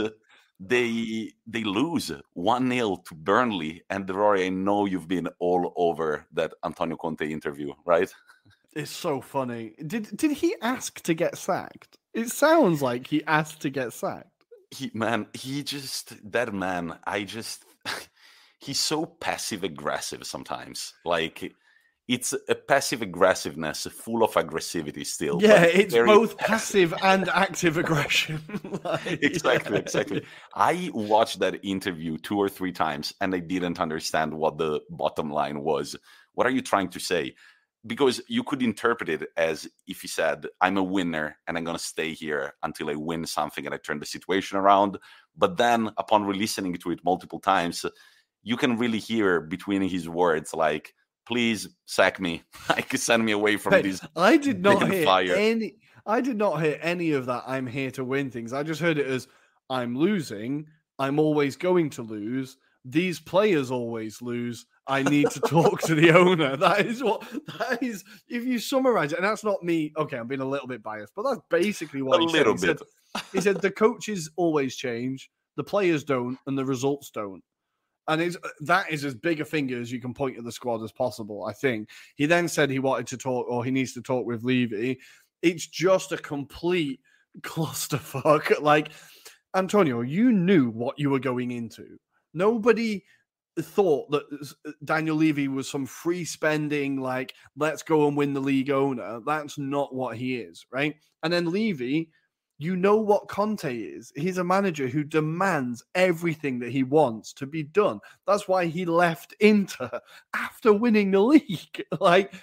they lose 1-0 to Burnley. And Rory, I know you've been all over that Antonio Conte interview, right? It's so funny. Did he ask to get sacked? It sounds like he asked to get sacked. He's so passive aggressive sometimes. Like, it's a passive aggressiveness full of aggressivity still. Yeah, it's both passive and active aggression. Exactly. I watched that interview 2 or 3 times and I didn't understand what the bottom line was. What are you trying to say? Because you could interpret it as if he said, I'm a winner and I'm going to stay here until I win something and I turn the situation around. But then upon re-listening to it multiple times, you can really hear between his words, like, please sack me. Send me away from this. I did not hear any of that. I'm here to win things. I just heard it as, I'm losing. I'm always going to lose. These players always lose. I need to talk to the owner. That is, if you summarize it, and that's not me. Okay, I'm being a little bit biased, but that's basically what he said. He said the coaches always change, the players don't, and the results don't. And that is as big a finger as you can point at the squad as possible, I think. He then said he wanted to talk, or he needs to talk with Levy. It's just a complete clusterfuck. Like, Antonio, you knew what you were going into. Nobody thought that Daniel Levy was some free spending, like, let's go and win the league owner. That's not what he is, right? And then Levy, you know what Conte is. He's a manager who demands everything that he wants to be done. That's why he left Inter after winning the league. Like,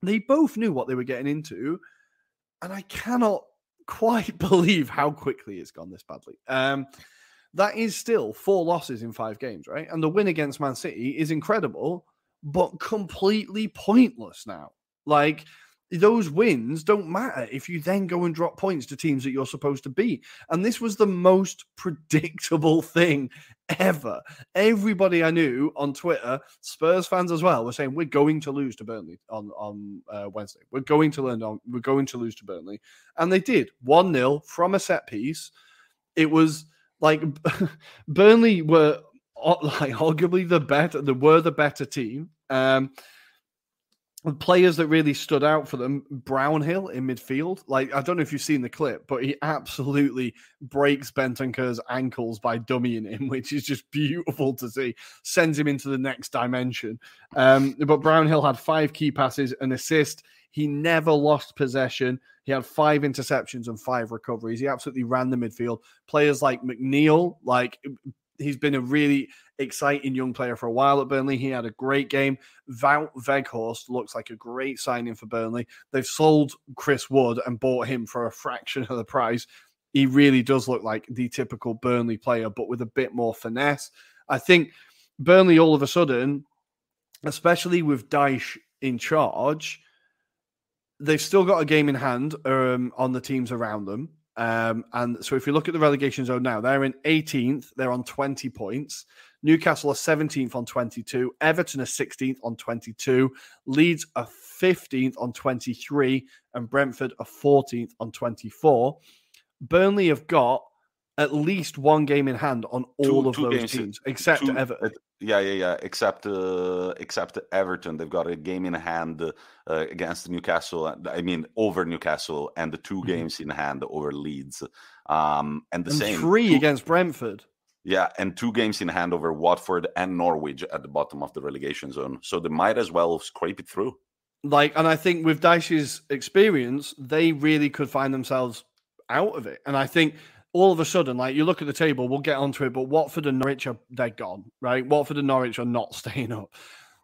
they both knew what they were getting into, and I cannot quite believe how quickly it's gone this badly. That is still 4 losses in 5 games, right? And the win against Man City is incredible, but completely pointless now. Like, those wins don't matter if you then go and drop points to teams that you're supposed to beat. And this was the most predictable thing ever. Everybody I knew on Twitter, Spurs fans as well, were saying, we're going to lose to Burnley on Wednesday. We're going to lose to Burnley. And they did. 1-0 from a set piece. It was like Burnley were like arguably the better team. Players that really stood out for them, Brownhill in midfield. Like, I don't know if you've seen the clip, but he absolutely breaks Bentancur's ankles by dummying him, which is just beautiful to see. Sends him into the next dimension. But Brownhill had 5 key passes, an assist. He never lost possession. He had 5 interceptions and 5 recoveries. He absolutely ran the midfield. Players like McNeil, like, he's been a really exciting young player for a while at Burnley. He had a great game. Wout Weghorst looks like a great signing for Burnley. They've sold Chris Wood and bought him for a fraction of the price. He really does look like the typical Burnley player, but with a bit more finesse. I think Burnley all of a sudden, especially with Dyche in charge, they've still got a game in hand on the teams around them. And so if you look at the relegation zone now, they're in 18th. They're on 20 points. Newcastle are 17th on 22. Everton are 16th on 22. Leeds are 15th on 23, and Brentford are 14th on 24. Burnley have got at least one game in hand on all of those teams, except Everton. Except Everton. They've got a game in hand against Newcastle. I mean, over Newcastle, and the two games in hand over Leeds. And same 3 against Brentford. Yeah, and 2 games in hand over Watford and Norwich at the bottom of the relegation zone. So they might as well scrape it through. And I think with Dyche's experience, they really could find themselves out of it. And I think all of a sudden, you look at the table, we'll get onto it, but Watford and Norwich they're gone, right? Watford and Norwich are not staying up.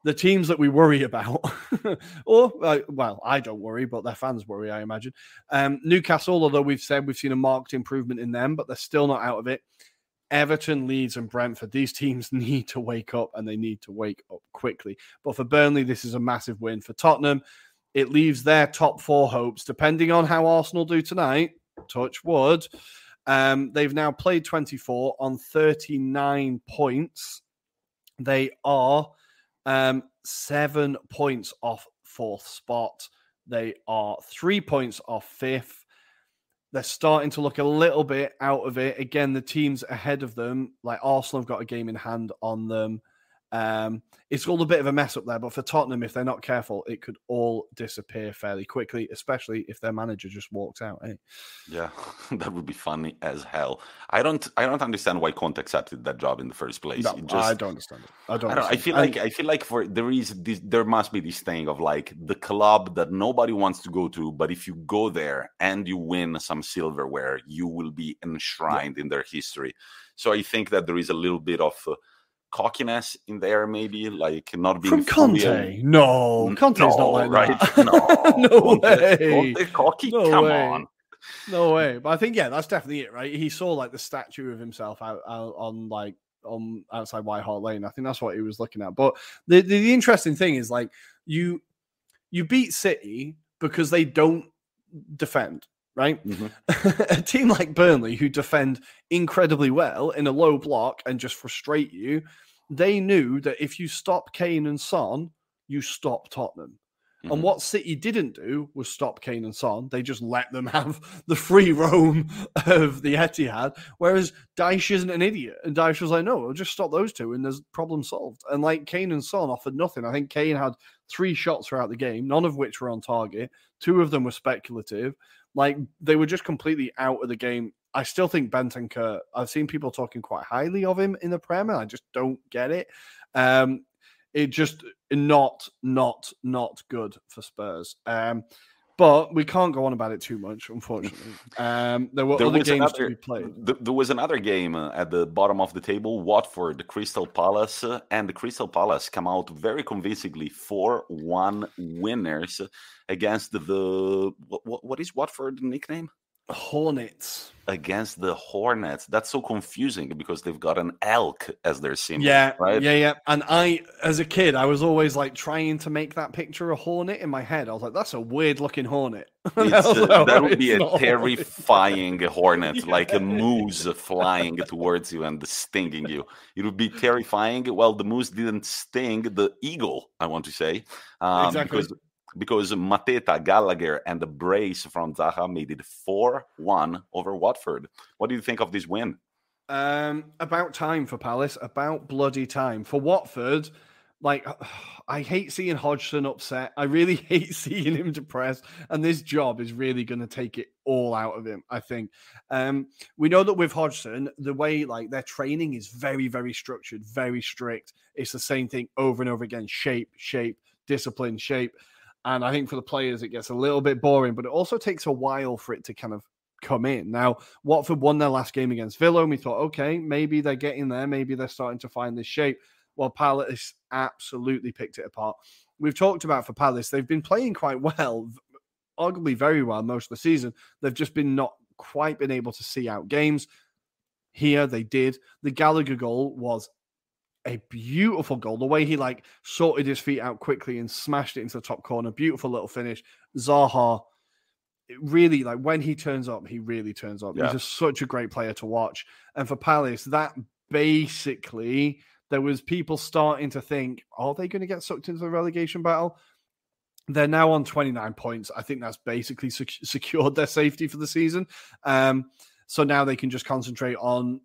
The teams that we worry about, I don't worry, but their fans worry, I imagine. Newcastle, although we've said we've seen a marked improvement in them, but they're still not out of it. Everton, Leeds, and Brentford, these teams need to wake up, and they need to wake up quickly. But for Burnley, this is a massive win. For Tottenham, it leaves their top 4 hopes, depending on how Arsenal do tonight, touch wood. They've now played 24 on 39 points. They are 7 points off 4th spot. They are 3 points off 5th. They're starting to look a little bit out of it. Again, the teams ahead of them, like Arsenal, have got a game in hand on them. It's all a bit of a mess up there, but for Tottenham, if they're not careful, it could all disappear fairly quickly, especially if their manager just walked out. Eh? Yeah, that would be funny as hell. I don't understand why Conte accepted that job in the first place. No, I don't understand it. I feel like there must be this thing of the club that nobody wants to go to, but if you go there and you win some silverware, you will be enshrined in their history. So I think that there is a little bit of cockiness in there, maybe not being from Conte. No, Conte's not like right? that. No, no way. Conte cocky. No Come way. on. No way. But I think that's definitely it, right? He saw the statue of himself out on outside White Hart Lane. I think that's what he was looking at. But the interesting thing is you beat City because they don't defend. Right? Mm-hmm. A team like Burnley, who defend incredibly well in a low block and just frustrate you, they knew that if you stop Kane and Son, you stop Tottenham. Mm-hmm. And what City didn't do was stop Kane and Son. They just let them have the free roam of the Etihad, whereas Dyche isn't an idiot. And Dyche was like, no, we'll just stop those two and there's problem solved. And Kane and Son offered nothing. I think Kane had 3 shots throughout the game, none of which were on target. 2 of them were speculative. They were just completely out of the game. I still think Bentancur, I've seen people talking quite highly of him in the Premier. I just don't get it. It just not good for Spurs. But we can't go on about it too much, unfortunately. There were other games to be played. There was another game at the bottom of the table, Watford, Crystal Palace, and the Crystal Palace come out very convincingly 4-1 winners against what is Watford nickname? Hornets. Against the Hornets. That's so confusing because they've got an elk as their symbol. Yeah, right? Yeah. And as a kid, I was always trying to make that picture a hornet in my head. I was like, that's a weird looking hornet. That would be a terrifying hornet, like a moose flying towards you and stinging you. It would be terrifying. Well, the moose didn't sting the eagle, I want to say. Exactly. Because Mateta, Gallagher, and the brace from Zaha made it 4-1 over Watford. What do you think of this win? About time for Palace. About bloody time. For Watford, I hate seeing Hodgson upset. I really hate seeing him depressed. And this job is really going to take it all out of him, I think. We know that with Hodgson, the way their training is very, very structured, very strict. It's the same thing over and over again. Shape, discipline, shape. And I think for the players, it gets a little bit boring, but it also takes a while for it to kind of come in. Now, Watford won their last game against Villa, and we thought, okay, maybe they're getting there. Maybe they're starting to find this shape. Well, Palace absolutely picked it apart. We've talked about for Palace, they've been playing quite well, arguably very well most of the season. They've just not quite been able to see out games. Here, they did. The Gallagher goal was a beautiful goal. The way he sorted his feet out quickly and smashed it into the top corner. Beautiful little finish. Zaha, really, when he turns up, he really turns up. Yeah. He's just such a great player to watch. And for Palace, that basically, there was people starting to think, are they going to get sucked into the relegation battle? They're now on 29 points. I think that's basically secured their safety for the season. So now they can just concentrate on,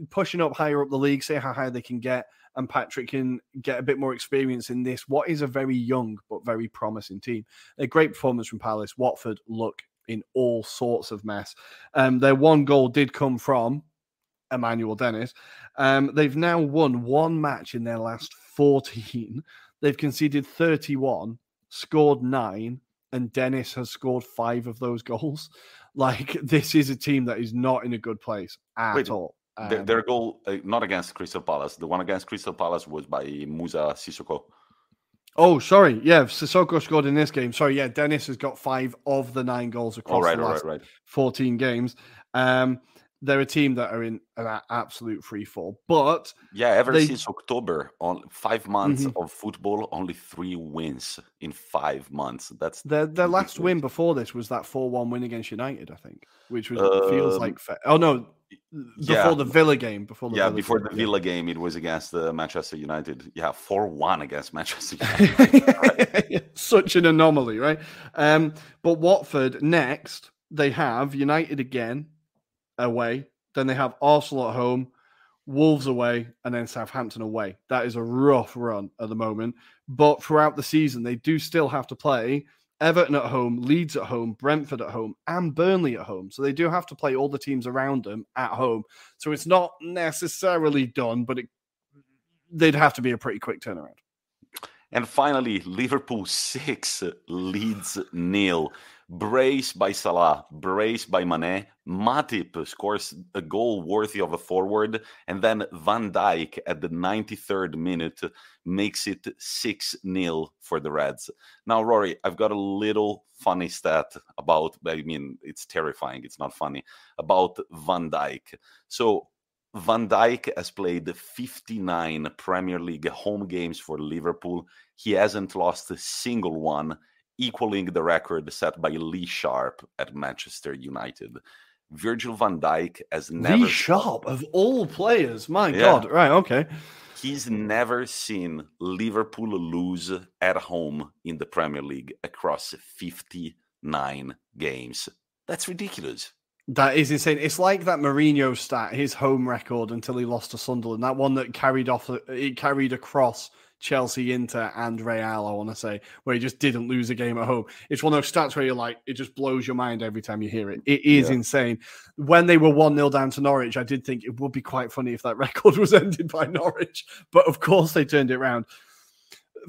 pushing up higher up the league, see how high they can get, and Patrick can get a bit more experience in this, what is a very young but very promising team. A great performance from Palace. Watford look in all sorts of mess. Their one goal did come from Emmanuel Dennis. They've now won one match in their last 14. They've conceded 31, scored 9, and Dennis has scored 5 of those goals. Like, this is a team that is not in a good place at all. Their goal, not against Crystal Palace. The one against Crystal Palace was by Musa Sissoko. Oh, sorry. Yeah, Sissoko scored in this game. Sorry, yeah, Dennis has got 5 of the 9 goals across the last 14 games. They're a team that are in an absolute free fall. But ever since October, on 5 months of football, only 3 wins in 5 months. That's their last win before this was that 4-1 win against United, I think, which was feels like fair. Oh no, before the Villa game. Before the Villa game, it was against Manchester United. Yeah, 4-1 against Manchester United. Such an anomaly, right? But Watford next, they have United again away, then they have Arsenal at home, Wolves away, and then Southampton away. That is a rough run at the moment, but throughout the season they do still have to play Everton at home, Leeds at home, Brentford at home, and Burnley at home. So they do have to play all the teams around them at home. So it's not necessarily done, but they'd have to be a pretty quick turnaround. And finally, Liverpool 6, Leeds 0. Brace by Salah, brace by Mane. Matip scores a goal worthy of a forward, and then Van Dijk at the 93rd minute makes it 6-0 for the Reds. Now, Rory, I've got a little funny stat it's terrifying, it's not funny, about Van Dijk. So Van Dijk has played 59 Premier League home games for Liverpool. He hasn't lost a single one, equaling the record set by Lee Sharp at Manchester United. Virgil van Dijk has never... Lee Sharp, of all players? My God. Right, okay. He's never seen Liverpool lose at home in the Premier League across 59 games. That's ridiculous. That is insane. It's like that Mourinho stat, his home record until he lost to Sunderland. That one that carried across Chelsea, Inter, and Real, I want to say, where he just didn't lose a game at home. It's one of those stats where you're like, it just blows your mind every time you hear it. It is insane. When they were 1-0 down to Norwich, I did think it would be quite funny if that record was ended by Norwich. But of course, they turned it around.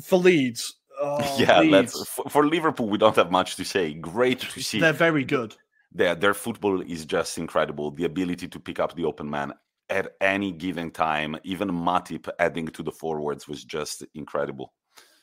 For Leeds. Leeds. For Liverpool, we don't have much to say. Great to see. They're very good. Their football is just incredible. The ability to pick up the open man at any given time, even Matip adding to the forwards, was just incredible.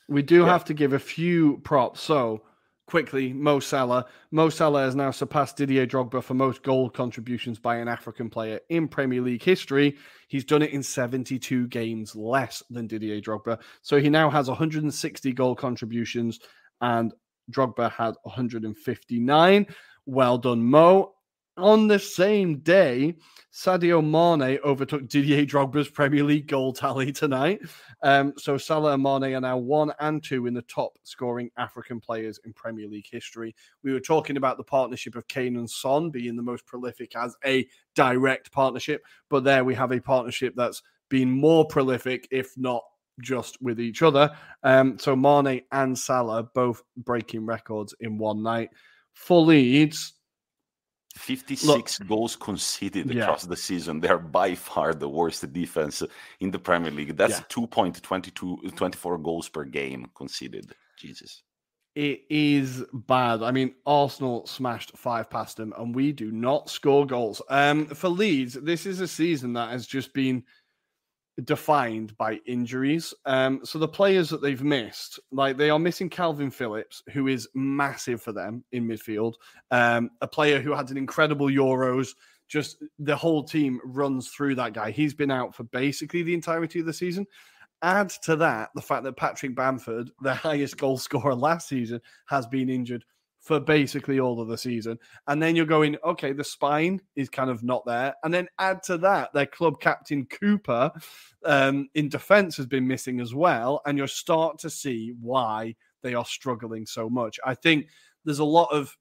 We do have to give a few props. So, quickly, Mo Salah. Mo Salah has now surpassed Didier Drogba for most goal contributions by an African player in Premier League history. He's done it in 72 games less than Didier Drogba. So he now has 160 goal contributions, and Drogba had 159. Well done, Mo. On the same day, Sadio Mane overtook Didier Drogba's Premier League goal tally tonight. So Salah and Mane are now 1 and 2 in the top scoring African players in Premier League history. We were talking about the partnership of Kane and Son being the most prolific as a direct partnership, but there we have a partnership that's been more prolific, if not just with each other. So Mane and Salah both breaking records in one night. For Leeds, 56 goals conceded across the season. They're by far the worst defense in the Premier League. That's 2.24 goals per game conceded. Jesus. It is bad. I mean, Arsenal smashed 5 past them, and we do not score goals. For Leeds, this is a season that has just been defined by injuries. So the players that they've missed, like they are missing Calvin Phillips, who is massive for them in midfield. A player who had an incredible Euros. Just the whole team runs through that guy. He's been out for basically the entirety of the season. Add to that the fact that Patrick Bamford, their highest goal scorer last season, has been injured for basically all of the season. And then you're going, okay, the spine is kind of not there. And then add to that, their club captain Cooper in defense has been missing as well. And you'll start to see why they are struggling so much. I think there's a lot of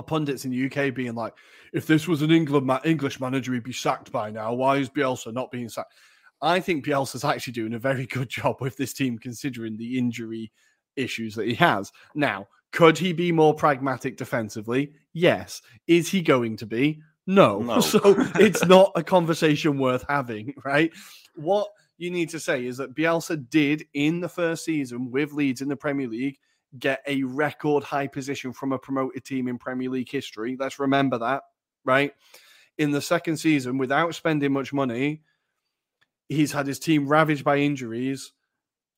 pundits in the UK being like, if this was an English manager, he'd be sacked by now. Why is Bielsa not being sacked? I think Bielsa's actually doing a very good job with this team, considering the injury issues that he has. Now, could he be more pragmatic defensively? Yes. Is he going to be? No. So it's not a conversation worth having, right? What you need to say is that Bielsa did, in the first season with Leeds in the Premier League, get a record high position from a promoted team in Premier League history. Let's remember that, right? In the second season, without spending much money, he's had his team ravaged by injuries,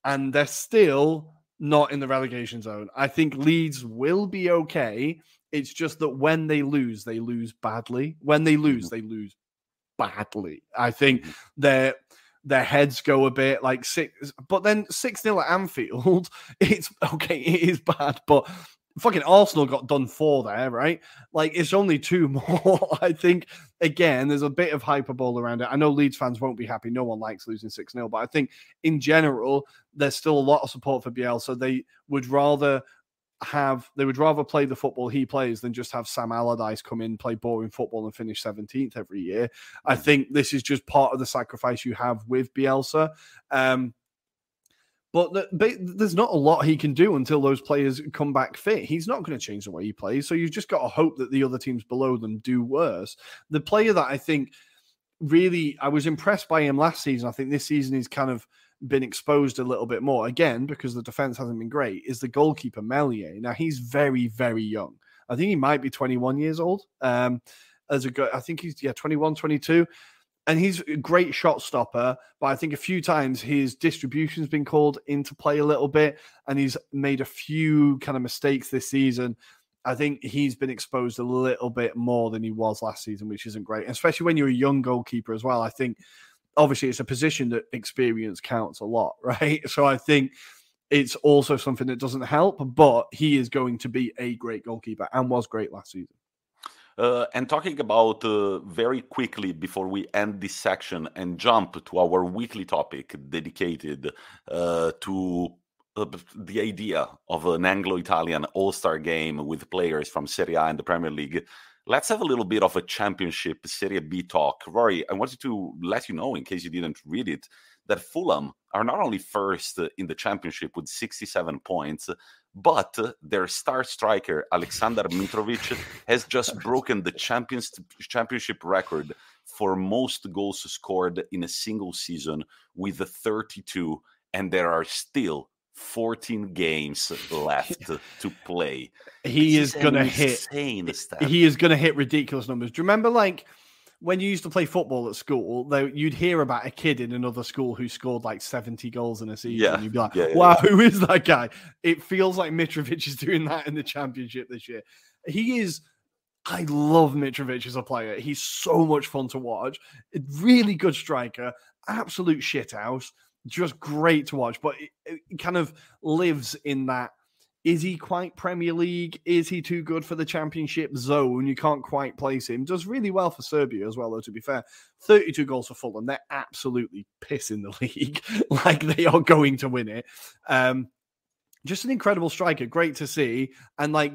and they're still not in the relegation zone. I think Leeds will be okay. It's just that when they lose badly. When they lose badly. I think their heads go a bit like 6-0 at Anfield. It's okay. It is bad, but fucking Arsenal got done 4 there, right? Like, it's only 2 more. I think, again, there's a bit of hyperbole around it. I know Leeds fans won't be happy. No one likes losing 6-0, but I think in general, there's still a lot of support for Bielsa. They would rather play the football he plays than just have Sam Allardyce come in, play boring football and finish 17th every year. I think this is just part of the sacrifice you have with Bielsa. But there's not a lot he can do until those players come back fit. He's not going to change the way he plays. So you've just got to hope that the other teams below them do worse. The player that I think really, I was impressed by him last season, I think this season he's kind of been exposed a little bit more, again, because the defense hasn't been great, is the goalkeeper, Meslier. Now, he's very, very young. I think he might be 21 years old. I think he's 21, 22. And he's a great shot stopper, but I think a few times his distribution's been called into play a little bit, and he's made a few kind of mistakes this season. I think he's been exposed a little bit more than he was last season, which isn't great, especially when you're a young goalkeeper as well. I think, obviously, it's a position that experience counts a lot, right? So I think it's also something that doesn't help, but he is going to be a great goalkeeper and was great last season. And talking about very quickly before we end this section and jump to our weekly topic dedicated to the idea of an Anglo-Italian all-star game with players from Serie A and the Premier League, let's have a little bit of a championship Serie B talk. Rory, I wanted to let you know, in case you didn't read it, that Fulham are not only first in the championship with 67 points, but their star striker, Aleksandar Mitrovic, has just broken the championship record for most goals scored in a single season with 32, and there are still 14 games left to play. He is going to hit ridiculous numbers. Do you remember, like, when you used to play football at school, you'd hear about a kid in another school who scored like 70 goals in a season. Yeah. And you'd be like, wow, who is that guy? It feels like Mitrovic is doing that in the championship this year. I love Mitrovic as a player. He's so much fun to watch. A really good striker, absolute shithouse, just great to watch. But it kind of lives in that, is he quite Premier League? Is he too good for the championship zone? You can't quite place him. Does really well for Serbia as well, though, to be fair. 32 goals for Fulham. They're absolutely pissing the league. Like, they are going to win it. Just an incredible striker. Great to see. And, like,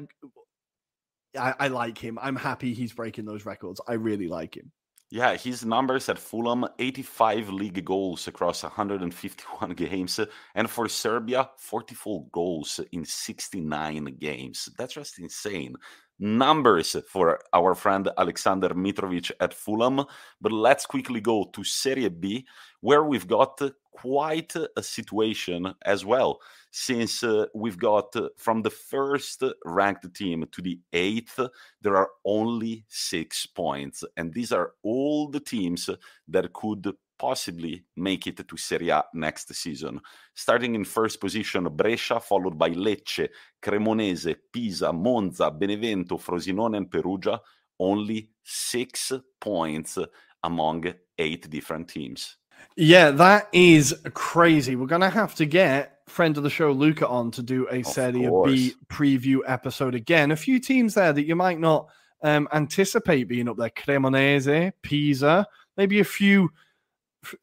I like him. I'm happy he's breaking those records. I really like him. Yeah, his numbers at Fulham, 85 league goals across 151 games. And for Serbia, 44 goals in 69 games. That's just insane. Numbers for our friend Aleksandar Mitrovic at Fulham. But let's quickly go to Serie B, where we've got quite a situation as well, since we've got from the first ranked team to the 8th, there are only 6 points. And these are all the teams that could possibly make it to Serie A next season. Starting in first position, Brescia, followed by Lecce, Cremonese, Pisa, Monza, Benevento, Frosinone, and Perugia. Only 6 points among 8 different teams. Yeah, that is crazy. We're going to have to get friend of the show, Luca, on to do a Serie B preview episode again. A few teams there that you might not anticipate being up there. Cremonese, Pisa, maybe a few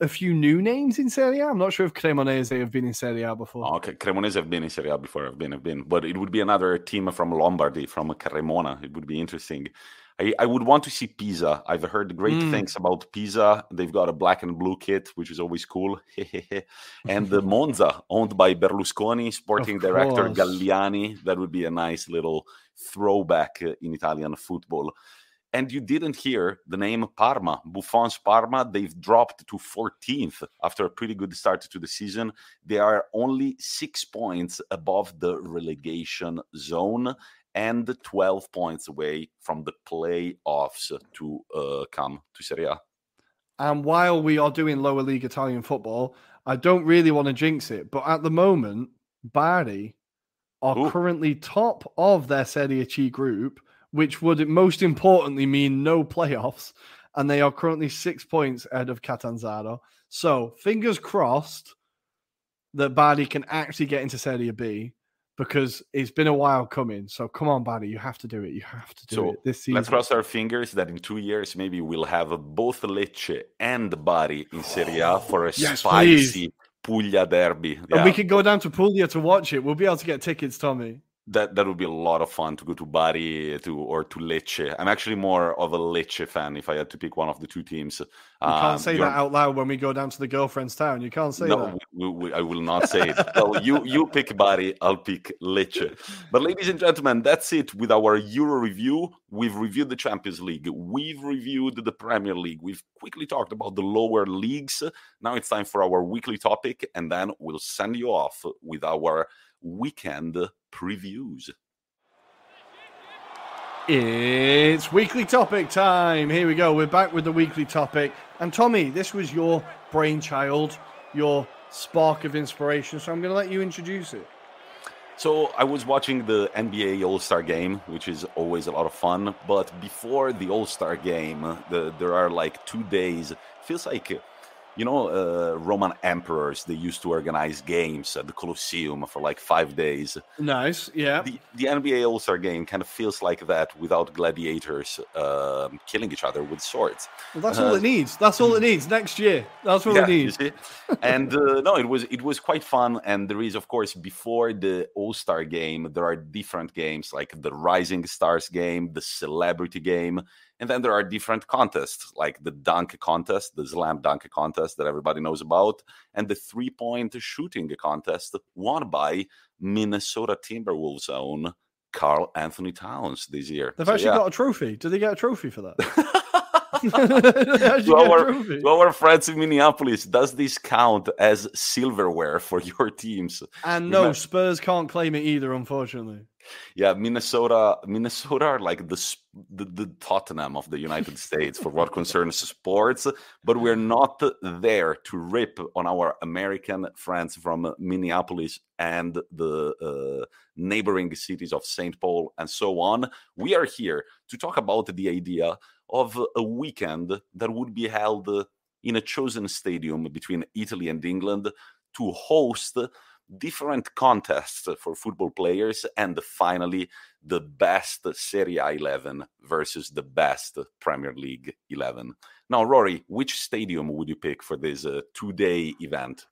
a few new names in Serie A. I'm not sure if Cremonese have been in Serie A before. Okay, Cremonese have been in Serie A before. Have been. But it would be another team from Lombardy, from Cremona. It would be interesting. I would want to see Pisa. I've heard great things about Pisa. They've got a black and blue kit, which is always cool. And the Monza, owned by Berlusconi, sporting director Galliani. That would be a nice little throwback in Italian football. And you didn't hear the name Parma, Buffon's Parma. They've dropped to 14th after a pretty good start to the season. They are only 6 points above the relegation zone and 12 points away from the playoffs to come to Serie A. And while we are doing lower league Italian football, I don't really want to jinx it, but at the moment, Bari are currently top of their Serie C group, which would most importantly mean no playoffs, and they are currently 6 points ahead of Catanzaro. So, fingers crossed that Bari can actually get into Serie B, because it's been a while coming. So, come on, Bari, you have to do it. You have to do it this season. Let's cross our fingers that in 2 years, maybe we'll have both Lecce and Bari in Serie A for a spicy Puglia derby. And we can go down to Puglia to watch it. We'll be able to get tickets, Tommy. That would be a lot of fun to go to Bari or to Lecce. I'm actually more of a Lecce fan if I had to pick one of the two teams. You can't say that out loud when we go down to the girlfriend's town. You can't say that. I will not say it. Well, you pick Bari, I'll pick Lecce. But ladies and gentlemen, that's it with our Euro review. We've reviewed the Champions League. We've reviewed the Premier League. We've quickly talked about the lower leagues. Now it's time for our weekly topic, and then we'll send you off with our weekend previews. It's weekly topic time. Here we go. We're back with the weekly topic. And Tommy, this was your brainchild, your spark of inspiration. So I'm going to let you introduce it. So I was watching the NBA All-Star Game, which is always a lot of fun. But before the All-Star Game, there are like 2 days. Feels like, Roman emperors, they used to organize games at the Colosseum for like 5 days. Nice, yeah. The NBA All-Star Game kind of feels like that without gladiators killing each other with swords. Well, that's all it needs. That's all it needs. Next year, that's what it needs. You see? And no, it was quite fun. And there is, of course, before the All-Star Game, there are different games like the Rising Stars game, the Celebrity Game. And then there are different contests, like the dunk contest, the slam dunk contest that everybody knows about, and the three-point shooting contest won by Minnesota Timberwolves' own Karl Anthony Towns this year. They've actually got a trophy. Did they get a trophy for that? To our friends in Minneapolis, does this count as silverware for your teams? And no, Spurs can't claim it either, unfortunately. Yeah, Minnesota are like the Tottenham of the United States for what concerns sports, but we're not there to rip on our American friends from Minneapolis and the neighboring cities of St. Paul and so on. We are here to talk about the idea of a weekend that would be held in a chosen stadium between Italy and England to host different contests for football players, and finally the best Serie A 11 versus the best Premier League 11. Now, Rory, which stadium would you pick for this 2-day event?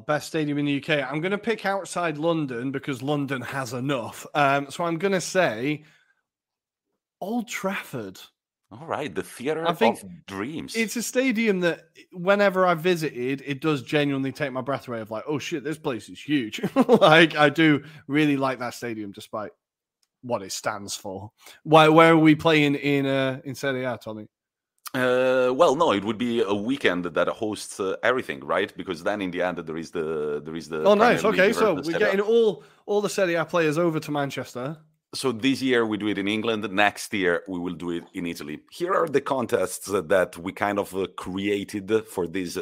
Best stadium in the UK. I'm going to pick outside London because London has enough. So I'm going to say Old Trafford. All right, the Theatre of Dreams. It's a stadium that whenever I visited, it does genuinely take my breath away of like, oh shit, this place is huge. Like, I do really like that stadium despite what it stands for. Where are we playing in Serie A, Tommy? Well, no, it would be a weekend that hosts everything, right? Because then in the end there is the Oh, nice. Okay, so we're getting all the Serie A players over to Manchester. So this year we do it in England. Next year we will do it in Italy. Here are the contests that we kind of created for this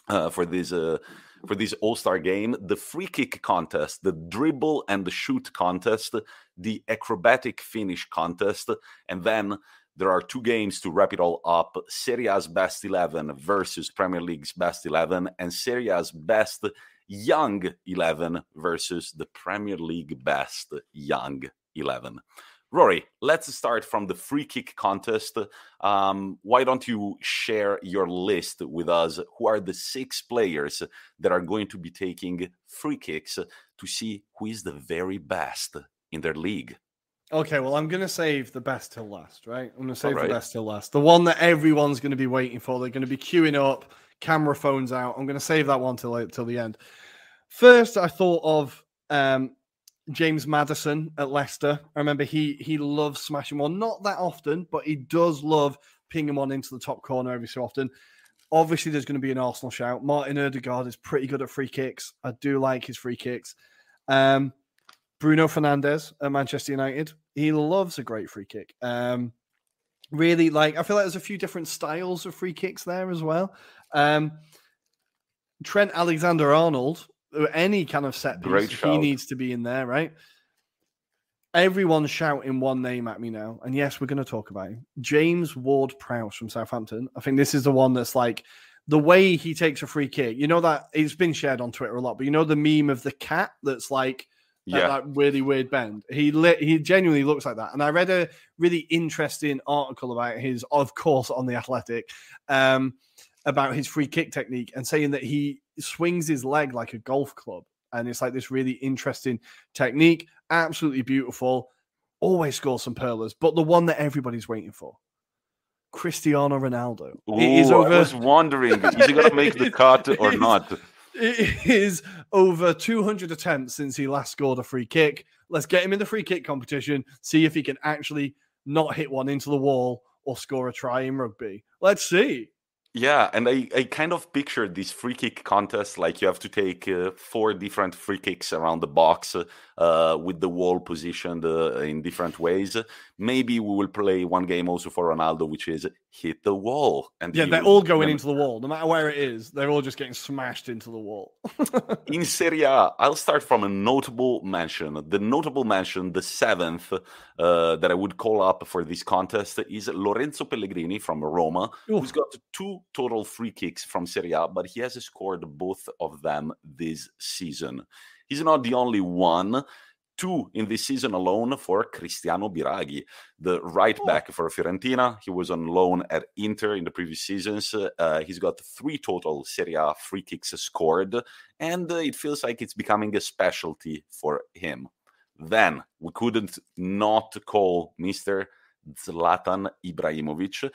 for this All-Star game: the free kick contest, the dribble and the shoot contest, the acrobatic finish contest, and then there are 2 games to wrap it all up: Serie A's best 11 versus Premier League's best 11, and Serie A's best Young 11 versus the Premier League best Young 11. Rory, let's start from the free kick contest. Why don't you share your list with us? Who are the 6 players that are going to be taking free kicks to see who is the very best in their league? Okay, well, I'm going to save the best till last, right? I'm going to save the best till last. The one that everyone's going to be waiting for. They're going to be queuing up, camera phones out. I'm going to save that one till the end. First, I thought of James Maddison at Leicester. I remember he loves smashing one. Not that often, but he does love pinging one into the top corner every so often. Obviously, there's going to be an Arsenal shout. Martin Odegaard is pretty good at free kicks. I do like his free kicks. Bruno Fernandes at Manchester United. He loves a great free kick. Really, I feel like there's a few different styles of free kicks there as well. Trent Alexander-Arnold, any kind of set piece, he needs to be in there, right? Everyone's shouting one name at me now. And yes, we're going to talk about him. James Ward-Prowse from Southampton. I think this is the one that's the way he takes a free kick. You know that it's been shared on Twitter a lot, but you know the meme of the cat that's that really weird bend. He genuinely looks like that. And I read a really interesting article about his, of course, on The Athletic, about his free kick technique and saying that he swings his leg like a golf club. And it's this really interesting technique. Absolutely beautiful. Always scores some pearlers. But the one that everybody's waiting for, Cristiano Ronaldo. I was wondering, is he going to make the cut or not? It is over 200 attempts since he last scored a free kick. Let's get him in the free kick competition, see if he can actually not hit one into the wall or score a try in rugby. Let's see. Yeah, and I kind of pictured this free kick contest like you have to take 4 different free kicks around the box with the wall positioned in different ways. Maybe we will play one game also for Ronaldo, which is hit the wall. And yeah, they're all going into the wall. No matter where it is, they're all just getting smashed into the wall. In Serie A, I'll start from a notable mention. The notable mention, the 7th that I would call up for this contest is Lorenzo Pellegrini from Roma, who's got 2 total free kicks from Serie A, but he has scored both of them this season. He's not the only one. 2 in this season alone for Cristiano Biraghi, the right back for Fiorentina. He was on loan at Inter in the previous seasons. He's got 3 total Serie A free kicks scored, and it feels like it's becoming a specialty for him. Then we couldn't not call Mr. Zlatan Ibrahimovic.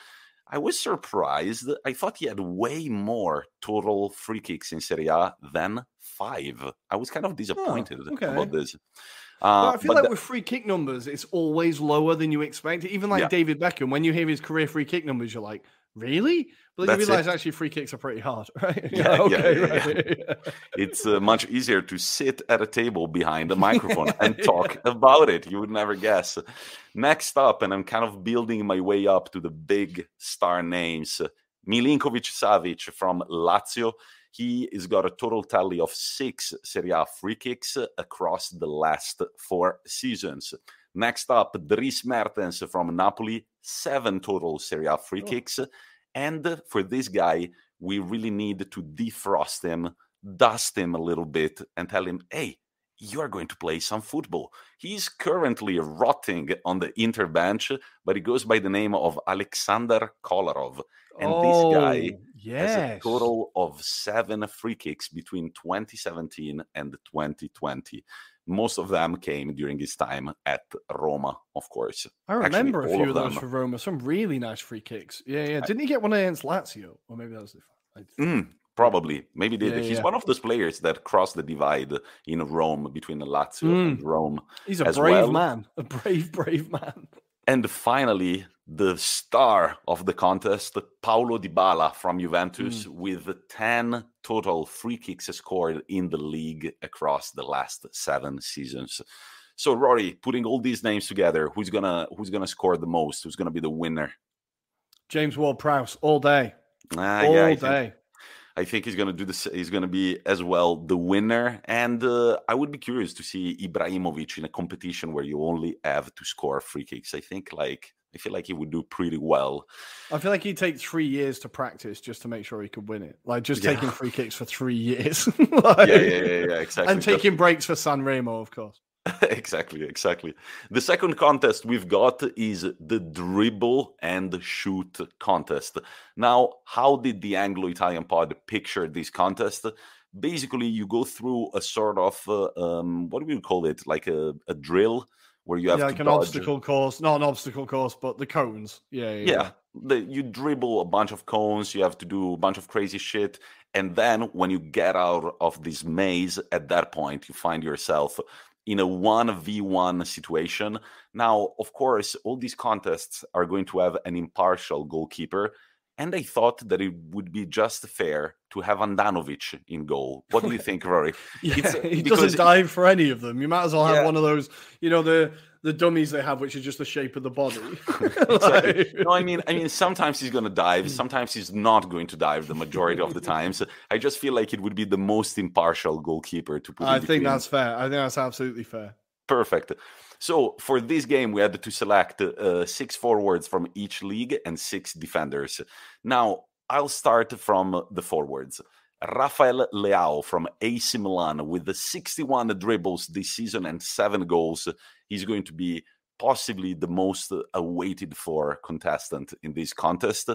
I was surprised. I thought he had way more total free kicks in Serie A than 5. I was kind of disappointed about this. I feel like with free kick numbers, it's always lower than you expect. Even David Beckham, when you hear his career free kick numbers, you're like, really? But then you realize actually free kicks are pretty hard, right? Right. It's much easier to sit at a table behind a microphone and talk about it. You would never guess. Next up, and I'm kind of building my way up to the big star names, Milinkovic-Savic from Lazio. He has got a total tally of 6 Serie A free kicks across the last 4 seasons. Next up, Dries Mertens from Napoli, 7 total Serie A free kicks. And for this guy, we really need to defrost him, dust him a little bit, and tell him, hey, you're going to play some football. He's currently rotting on the Inter bench, but he goes by the name of Alexander Kolarov. And this guy has a total of 7 free kicks between 2017 and 2020. Most of them came during his time at Roma, of course. I remember a few of those for Roma. Some really nice free kicks. Yeah. Didn't he get one against Lazio? Or maybe that was the... Probably. Maybe he's one of those players that crossed the divide in Rome between Lazio and Rome. He's a brave man. A brave man. And finally, the star of the contest, Paulo Dybala from Juventus, with 10 total free kicks scored in the league across the last 7 seasons. So, Rory, putting all these names together, who's gonna score the most? Who's gonna be the winner? James Ward-Prowse, all day. All day. I think he's going to do this. He's going to be as well the winner. And I would be curious to see Ibrahimovic in a competition where you only have to score free kicks. I feel like he would do pretty well. I feel like he'd take 3 years to practice just to make sure he could win it. Taking free kicks for 3 years. Exactly. And taking breaks for San Remo, of course. Exactly. The second contest we've got is the dribble and shoot contest. Now, how did the Anglo-Italian pod picture this contest? Basically, you go through a sort of, what do we call it? Like a drill where you have to like an dodge. obstacle course. Not an obstacle course, but the cones. Yeah. You dribble a bunch of cones, you have to do a bunch of crazy shit. And then when you get out of this maze, at that point, you find yourself in a 1v1 situation. Now, of course, all these contests are going to have an impartial goalkeeper. And I thought that it would be just fair to have Andanovic in goal. What do you think, Rory? He doesn't dive for any of them. You might as well have one of those, the dummies they have, which is just the shape of the body. Exactly. No, I mean, sometimes he's going to dive. Sometimes he's not going to dive the majority of the times. I just feel like it would be the most impartial goalkeeper to put in between. I think that's fair. I think that's absolutely fair. Perfect. So for this game, we had to select 6 forwards from each league and 6 defenders. Now, I'll start from the forwards. Rafael Leao from AC Milan with the 61 dribbles this season and 7 goals. He's going to be possibly the most awaited for contestant in this contest.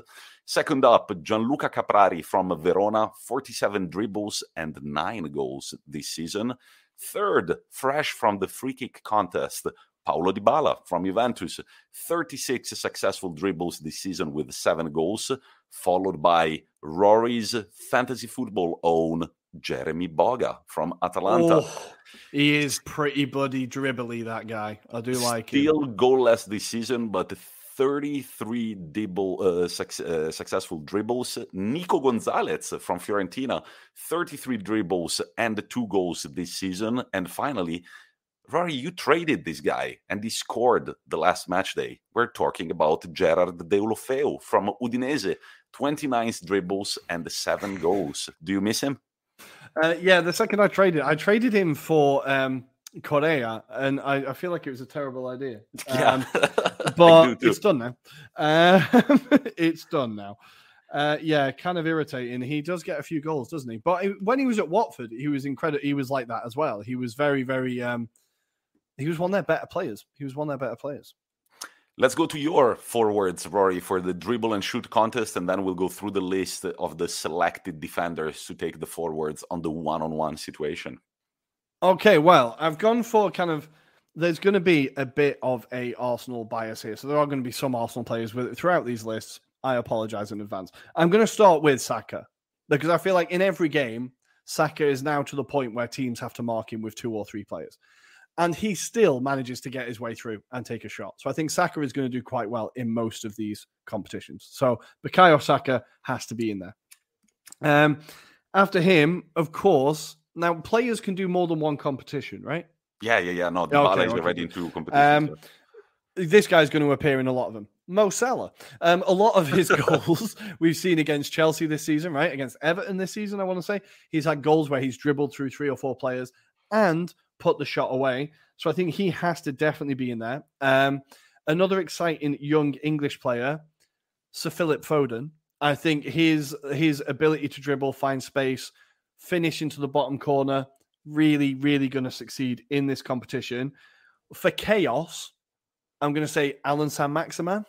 Second up, Gianluca Caprari from Verona, 47 dribbles and 9 goals this season. Third, fresh from the free kick contest, Paulo Dybala from Juventus, 36 successful dribbles this season with 7 goals, followed by Rory's fantasy football own Jeremy Boga from Atalanta. Oh, he is pretty bloody dribbly, that guy. I do like him. Still goalless this season, but 33 successful dribbles. Nico Gonzalez from Fiorentina, 33 dribbles and 2 goals this season. And finally, Rory, you traded this guy and he scored the last match day. We're talking about Gerard Deulofeu from Udinese, 29 dribbles and 7 goals. Do you miss him? The second I traded him for Correa, and I feel like it was a terrible idea. But it's done now. It's done now. Kind of irritating. He does get a few goals, doesn't he? But when he was at Watford, he was incredible. He was like that as well. He was very, very. He was one of their better players. Let's go to your forwards, Rory, for the dribble and shoot contest, and then we'll go through the list of the selected defenders to take the forwards on the one-on-one situation. Okay, well, I've gone for there's going to be a bit of a Arsenal bias here. So there are going to be some Arsenal players throughout these lists. I apologize in advance. I'm going to start with Saka, because I feel like in every game, Saka is now to the point where teams have to mark him with 2 or 3 players. And he still manages to get his way through and take a shot. So I think Saka is going to do quite well in most of these competitions. So Bukayo Saka has to be in there. After him, of course, now players can do more than one competition, right? Yeah. No, Dybala is already in 2 competitions. This guy's going to appear in a lot of them. Mo Salah. A lot of his goals we've seen against Chelsea this season, right? Against Everton this season, I want to say. He's had goals where he's dribbled through 3 or 4 players and put the shot away. So I think he has to definitely be in there. Another exciting young English player, Sir Philip Foden. I think his ability to dribble, find space, finish into the bottom corner, really, really going to succeed in this competition. For chaos, I'm going to say Alan Saint-Maximin.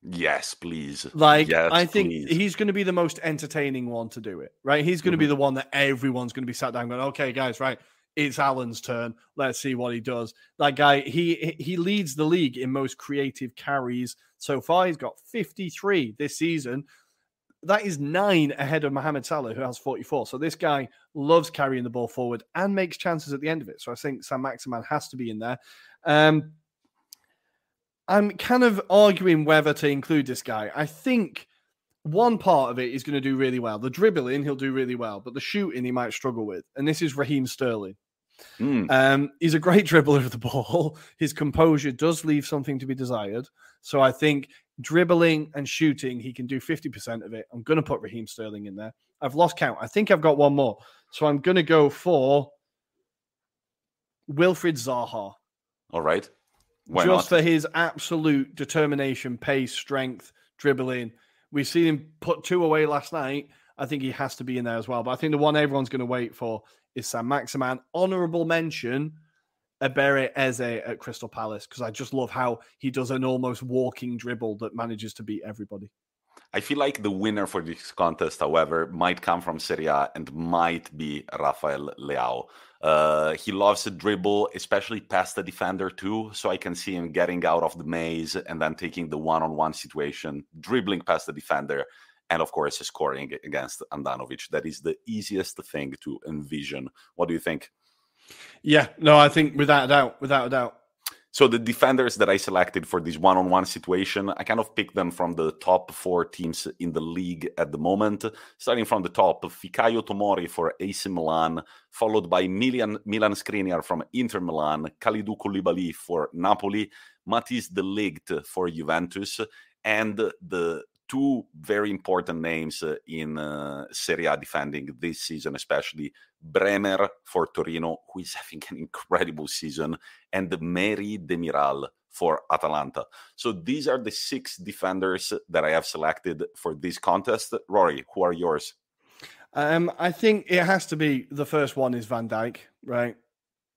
Yes, please. I think he's going to be the most entertaining one to do it, right? He's going to be the one that everyone's going to be sat down going, okay, guys, right, it's Alan's turn. Let's see what he does. That guy, he leads the league in most creative carries so far. He's got 53 this season. That is 9 ahead of Mohamed Salah, who has 44. So this guy loves carrying the ball forward and makes chances at the end of it. So I think Saint-Maximin has to be in there. I'm kind of arguing whether to include this guy. I think one part of it is going to do really well. The dribbling, he'll do really well, but the shooting, he might struggle with. And this is Raheem Sterling. He's a great dribbler of the ball. His composure does leave something to be desired. So I think dribbling and shooting, he can do 50% of it. I'm going to put Raheem Sterling in there. I've lost count. I think I've got one more. So I'm going to go for Wilfried Zaha. All right. Why just not? For his absolute determination, pace, strength, dribbling. We've seen him put 2 away last night. I think he has to be in there as well. But I think the one everyone's going to wait for is Saint-Maximin. Honourable mention, Ebere Eze at Crystal Palace, because I just love how he does an almost walking dribble that manages to beat everybody. I feel like the winner for this contest, however, might come from Serie A and might be Rafael Leao. He loves to dribble, especially past the defender too. So I can see him getting out of the maze and then taking the one-on-one situation, dribbling past the defender, and of course scoring against Andanovic. That is the easiest thing to envision. What do you think? Yeah, no, I think without a doubt. So the defenders that I selected for this one-on-one situation, I kind of picked them from the top 4 teams in the league at the moment. Starting from the top, Fikayo Tomori for AC Milan, followed by Milan Skriniar from Inter Milan, Kalidou Koulibaly for Napoli, Matthijs de Ligt for Juventus, and the 2 very important names in Serie A defending this season, especially Bremer for Torino, who is having an incredible season, and Meri Demiral for Atalanta. So these are the 6 defenders that I have selected for this contest. Rory, who are yours? I think it has to be, the first one is Van Dijk, right?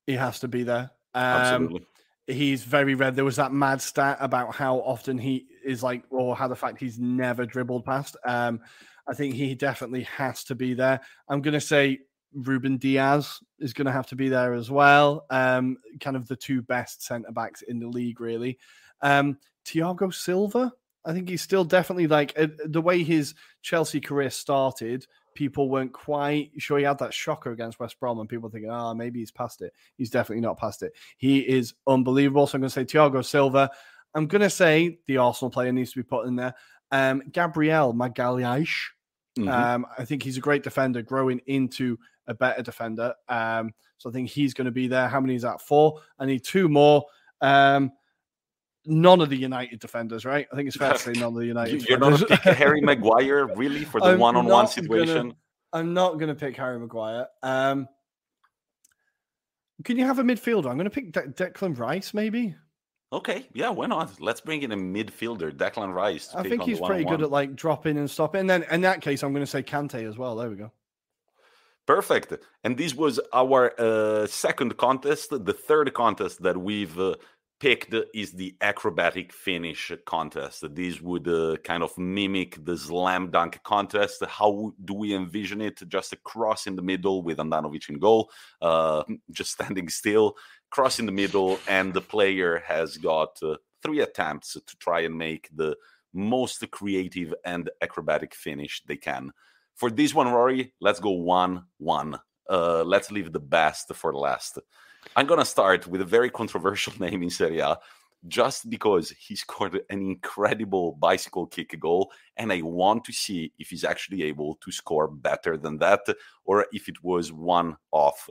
He has to be there. Absolutely. He's very red. There was that mad stat about how often he is like, or how the fact he's never dribbled past. I think he definitely has to be there. I'm going to say Ruben Diaz is going to have to be there as well. Kind of the 2 best centre-backs in the league, really. Thiago Silva, I think he's still definitely like, the way his Chelsea career started, people weren't quite sure. He had that shocker against West Brom and people thinking, maybe he's past it. He's definitely not past it. He is unbelievable. So I'm going to say Thiago Silva. I'm going to say the Arsenal player needs to be put in there. Gabriel Magalhaes. I think he's a great defender, growing into a better defender. So I think he's going to be there. How many is that? 4. I need 2 more. None of the United defenders, right? I think it's fair to say none of the United You're defenders. not going to pick Harry Maguire, really, for the one-on-one situation? I'm not going to pick Harry Maguire. Can you have a midfielder? I'm going to pick Declan Rice, maybe. Okay, yeah, why not? Let's bring in a midfielder, Declan Rice. I think he's pretty good at like dropping and stopping. And then in that case, I'm going to say Kante as well. There we go. Perfect. And this was our second contest. The third contest that we've picked is the acrobatic finish contest. This would kind of mimic the slam dunk contest. How do we envision it? Just a cross in the middle with Andanovic in goal, just standing still, cross in the middle, and the player has got 3 attempts to try and make the most creative and acrobatic finish they can. For this one, Rory, let's go 1-1. Let's leave the best for last. I'm going to start with a very controversial name in Serie A, just because he scored an incredible bicycle kick goal, and I want to see if he's actually able to score better than that, or if it was a one-off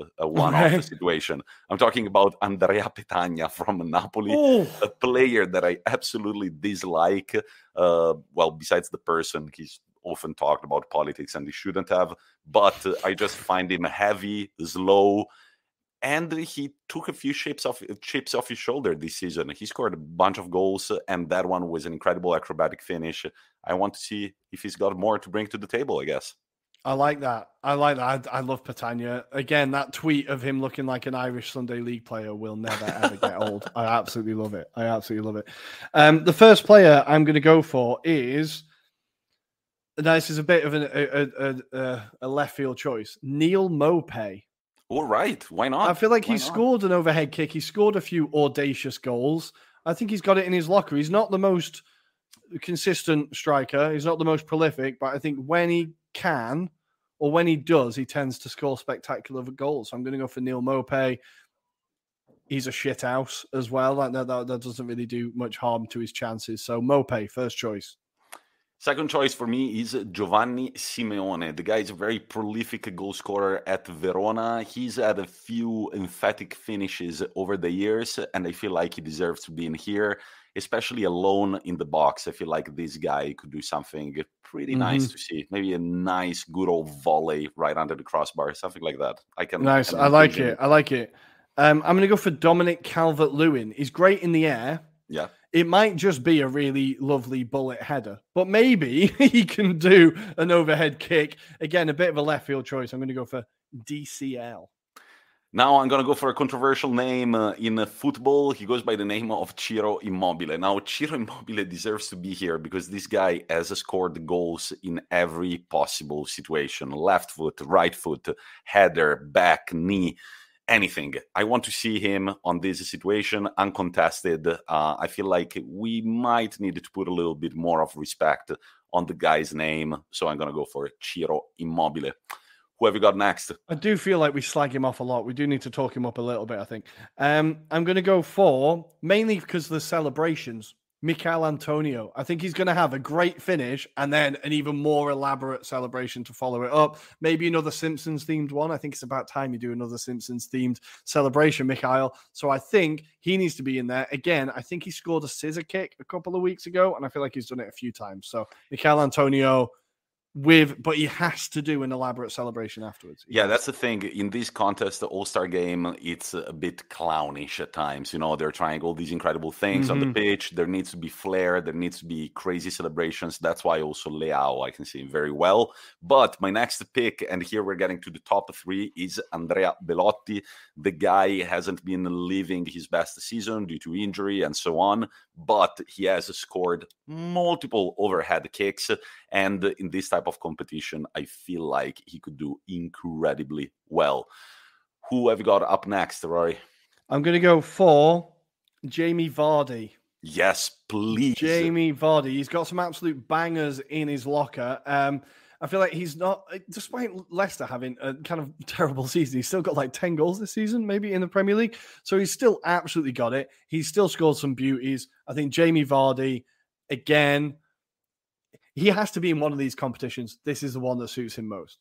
situation. I'm talking about Andrea Petagna from Napoli, a player that I absolutely dislike. Well, besides the person, he's often talked about politics and he shouldn't have, but I just find him heavy, slow, and he took a few chips off his shoulder this season. He scored a bunch of goals, and that one was an incredible acrobatic finish. I want to see if he's got more to bring to the table, I guess. I like that. I love Petagna. Again, that tweet of him looking like an Irish Sunday League player will never, ever get old. I absolutely love it. The first player I'm going to go for is, now this is a bit of a left field choice, Neal Maupay. All right, why not? I feel like he scored an overhead kick. He scored a few audacious goals. I think he's got it in his locker. He's not the most consistent striker. He's not the most prolific, but I think when he can, or when he does, he tends to score spectacular goals. So I'm going to go for Neal Maupay. He's a shit house as well. Like that doesn't really do much harm to his chances. So Maupay, first choice. Second choice for me is Giovanni Simeone. The guy is a very prolific goal scorer at Verona. He's had a few emphatic finishes over the years, and I feel like he deserves to be in here, especially alone in the box. I feel like this guy could do something pretty nice to see. Maybe a nice, good old volley right under the crossbar, something like that. Nice. I like it. I'm going to go for Dominic Calvert-Lewin. He's great in the air. Yeah. It might just be a really lovely bullet header, but maybe he can do an overhead kick. Again, a bit of a left field choice. I'm going to go for DCL. Now I'm going to go for a controversial name in football. He goes by the name of Ciro Immobile. Now, Ciro Immobile deserves to be here because this guy has scored goals in every possible situation. Left foot, right foot, header, back, knee, anything. I want to see him on this situation, uncontested. I feel like we might need to put a little bit more of respect on the guy's name. So I'm going to go for Ciro Immobile. Who have you got next? I do feel like we slag him off a lot. We do need to talk him up a little bit, I think. I'm going to go for, mainly because of the celebrations, Michail Antonio. I think he's going to have a great finish and then an even more elaborate celebration to follow it up. Maybe another Simpsons-themed one. I think it's about time you do another Simpsons-themed celebration, Michail. So I think he needs to be in there. Again, I think he scored a scissor kick a couple of weeks ago, and I feel like he's done it a few times. So Michail Antonio... but he has to do an elaborate celebration afterwards. Yeah, that's the thing. In this contest, the All-Star game, it's a bit clownish at times. You know, they're trying all these incredible things on the pitch. There needs to be flair. There needs to be crazy celebrations. That's why also Leao, I can see him very well. But my next pick, and here we're getting to the top three, is Andrea Belotti. The guy hasn't been living his best season due to injury and so on, but he has scored multiple overhead kicks. And in this type of competition, I feel like he could do incredibly well. Who have you got up next, Rory? I'm going to go for Jamie Vardy. Yes, please. Jamie Vardy. He's got some absolute bangers in his locker. I feel like he's not, despite Leicester having a kind of terrible season, he's still got like 10 goals this season, maybe in the Premier League. So he's still absolutely got it. He's still scored some beauties. I think Jamie Vardy, again, he has to be in one of these competitions. This is the one that suits him most.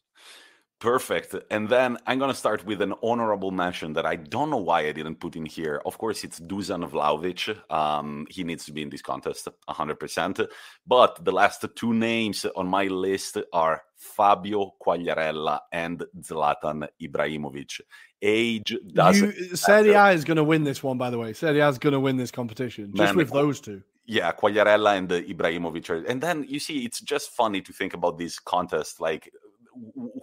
Perfect. And then I'm going to start with an honorable mention that I don't know why I didn't put in here. Of course, it's Dusan Vlahovic. He needs to be in this contest 100%. But the last two names on my list are Fabio Quagliarella and Zlatan Ibrahimovic. Age doesn't... Serie A is going to win this one, by the way. Serie A is going to win this competition, just with those two. Yeah, Quagliarella and Ibrahimovic. And then, you see, it's just funny to think about this contest, like,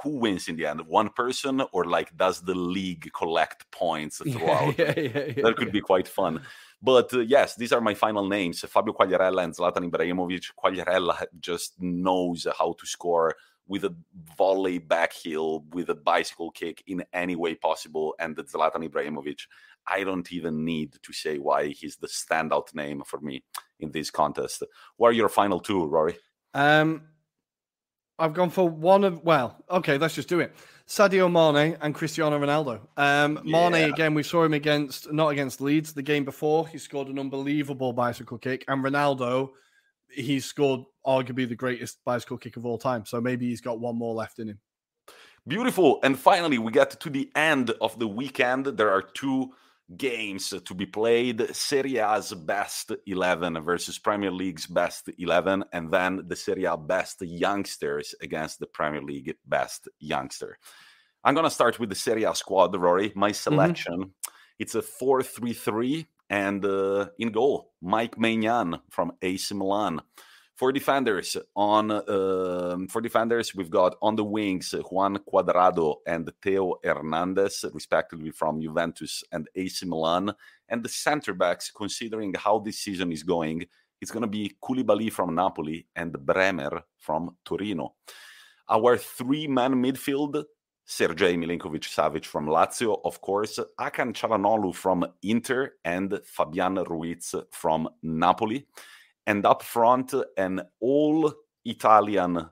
who wins in the end? One person, or like does the league collect points throughout? That could be quite fun. But yes, these are my final names: Fabio Quagliarella and Zlatan Ibrahimovic. Quagliarella just knows how to score with a volley back heel, with a bicycle kick in any way possible. And Zlatan Ibrahimovic, I don't even need to say why he's the standout name for me in this contest. What are your final two, Rory? I've gone for okay, let's just do it. Sadio Mane and Cristiano Ronaldo. Mane, again, we saw him not against Leeds, the game before. He scored an unbelievable bicycle kick. And Ronaldo, he scored arguably the greatest bicycle kick of all time. So maybe he's got one more left in him. Beautiful. And finally, we get to the end of the weekend. There are two games to be played: Serie A's best 11 versus Premier League's best 11, and then the Serie A best youngsters against the Premier League best youngster. I'm going to start with the Serie A squad, Rory. My selection, it's a 4-3-3, and in goal, Mike Maignan from AC Milan. For defenders, we've got on the wings Juan Cuadrado and Theo Hernandez, respectively from Juventus and AC Milan. And the center backs, considering how this season is going, it's going to be Koulibaly from Napoli and Bremer from Torino. Our three-man midfield: Sergej Milinkovic-Savic from Lazio, of course, Hakan Çalhanoğlu from Inter, and Fabian Ruiz from Napoli. And up front, an all-Italian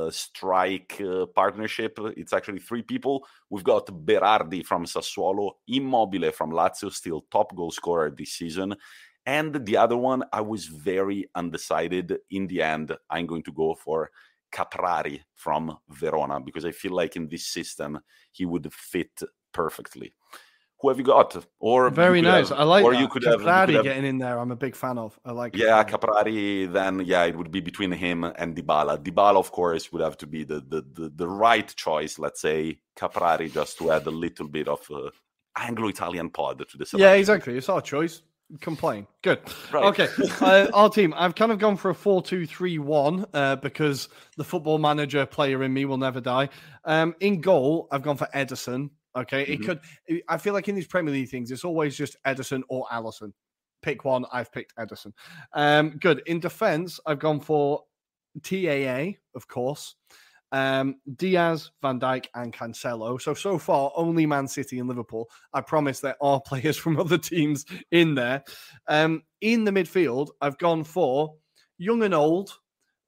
strike partnership. It's actually three people. We've got Berardi from Sassuolo, Immobile from Lazio, still top goal scorer this season. And the other one, I was very undecided. In the end, I'm going to go for Caprari from Verona, because I feel like in this system, he would fit perfectly. Who have you got? Or very nice. I like that. You could Caprari have getting in there. I'm a big fan of. I like. Yeah, Caprari. Then it would be between him and Dybala. Dybala, of course, would have to be the right choice. Let's say Caprari, just to add a little bit of Anglo-Italian pod to the selection. Yeah, exactly. It's our choice. Complain. Good. Right. Okay. Our team. I've kind of gone for a 4-2-3-1 because the football manager player in me will never die. In goal, I've gone for Ederson. Okay, it could. I feel like in these Premier League things, it's always just Ederson or Alisson. Pick one. I've picked Ederson. Good. In defense, I've gone for TAA, of course. Diaz, Van Dijk, and Cancelo. So far, only Man City and Liverpool. I promise there are players from other teams in there. In the midfield, I've gone for young and old,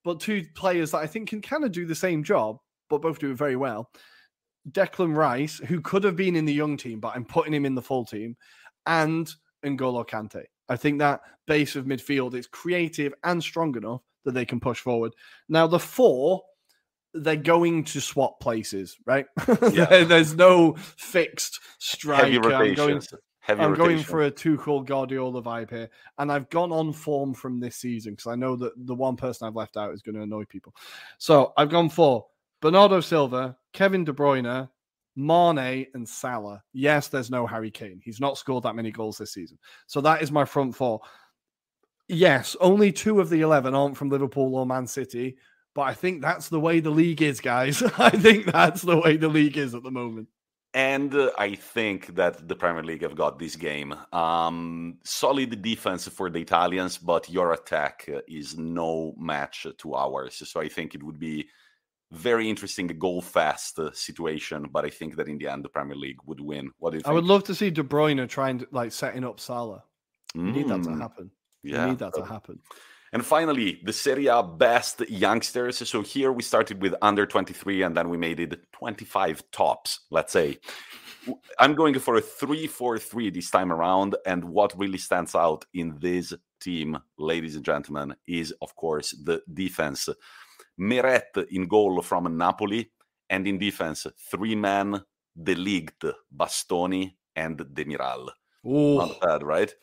but two players that I think can kind of do the same job, but both do it very well. Declan Rice, who could have been in the young team, but I'm putting him in the full team, and N'Golo Kante. I think that base of midfield is creative and strong enough that they can push forward. Now, the four, they're going to swap places, right? Yeah. There's no fixed strike. Heavy rotations. I'm going for a Tuchel Guardiola vibe here. And I've gone on form from this season because I know that the one person I've left out is going to annoy people. So I've gone for Bernardo Silva, Kevin De Bruyne, Mane, and Salah. Yes, there's no Harry Kane. He's not scored that many goals this season. So that is my front four. Yes, only 2 of the 11 aren't from Liverpool or Man City, but I think that's the way the league is, guys. I think that's the way the league is at the moment. And I think that the Premier League have got this game. Solid defense for the Italians, but your attack is no match to ours. So I think it would be very interesting goal-fast situation, but I think that in the end, the Premier League would win. What do you think? I would love to see De Bruyne trying to, setting up Salah. We need that to happen. Yeah. We need that to happen. And finally, the Serie A best youngsters. So here we started with under 23, and then we made it 25 tops, let's say. I'm going for a 3-4-3 this time around, and what really stands out in this team, ladies and gentlemen, is, of course, the defense. Meret in goal from Napoli, and in defense, 3-man, De Ligt, Bastoni, and Demiral. Not bad, right?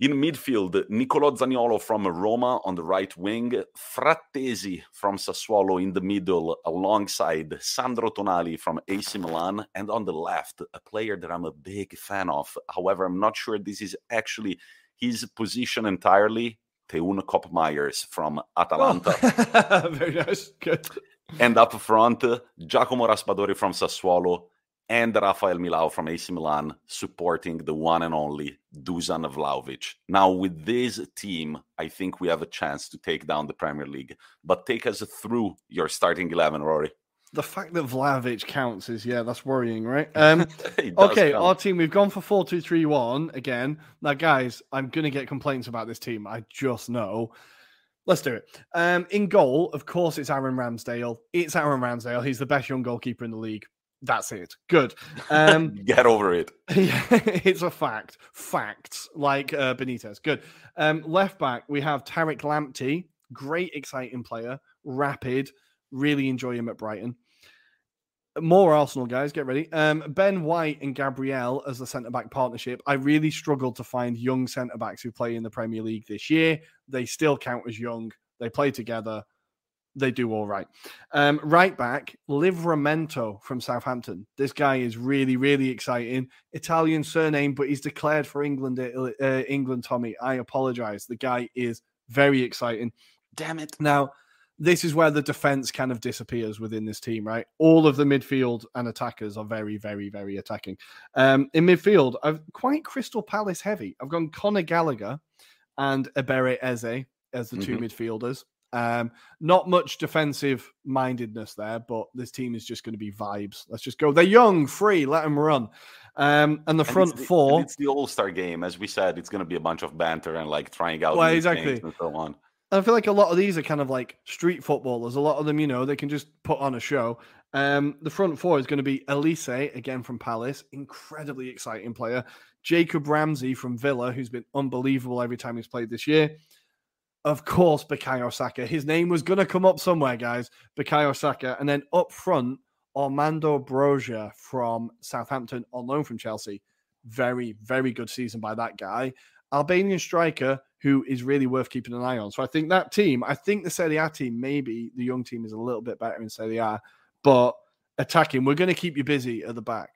In midfield, Niccolò Zaniolo from Roma on the right wing, Frattesi from Sassuolo in the middle, alongside Sandro Tonali from AC Milan, and on the left, a player that I'm a big fan of. However, I'm not sure this is actually his position entirely, Teun Koopmeiners from Atalanta. Oh. Very nice. Good. And up front, Giacomo Raspadori from Sassuolo and Rafael Milao from AC Milan supporting the one and only Dusan Vlahovic. Now, with this team, I think we have a chance to take down the Premier League. But take us through your starting 11, Rory. The fact that Vlahovic counts is, that's worrying, right? Okay, count. Our team, we've gone for 4-2-3-1 again. Now, guys, I'm going to get complaints about this team. I just know. Let's do it. In goal, of course, it's Aaron Ramsdale. It's Aaron Ramsdale. He's the best young goalkeeper in the league. That's it. Good. Get over it. It's a fact. Facts, like Benitez. Good. Left back, we have Tariq Lamptey. Great, exciting player. Rapid. Really enjoy him at Brighton. More Arsenal guys, get ready. Ben White and Gabriel as the centre-back partnership. I really struggled to find young centre-backs who play in the Premier League this year. They still count as young. They play together. They do all right. Right back, Livramento from Southampton. This guy is really, really exciting. Italian surname, but he's declared for England, Tommy. I apologize. The guy is very exciting. Damn it. Now, this is where the defense kind of disappears within this team, right? All of the midfield and attackers are very, very, very attacking. In midfield, I've quite Crystal Palace heavy. I've gone Conor Gallagher and Ebere Eze as the two midfielders. Not much defensive mindedness there, but this team is just going to be vibes. Let's just go. They're young, free, let them run. And the front four. It's the All-Star game. As we said, it's going to be a bunch of banter and trying out new exactly. things and so on. I feel like a lot of these are kind of like street footballers. A lot of them, they can just put on a show. The front four is going to be Elise, again from Palace. Incredibly exciting player. Jacob Ramsey from Villa, who's been unbelievable every time he's played this year. Of course, Bukayo Saka. His name was going to come up somewhere, guys. Bukayo Saka. And then up front, Armando Broja from Southampton on loan from Chelsea. Very, very good season by that guy. Albanian striker who is really worth keeping an eye on. So I think that team, the Serie A team, maybe the young team is a little bit better in Serie A, but attacking, we're going to keep you busy at the back.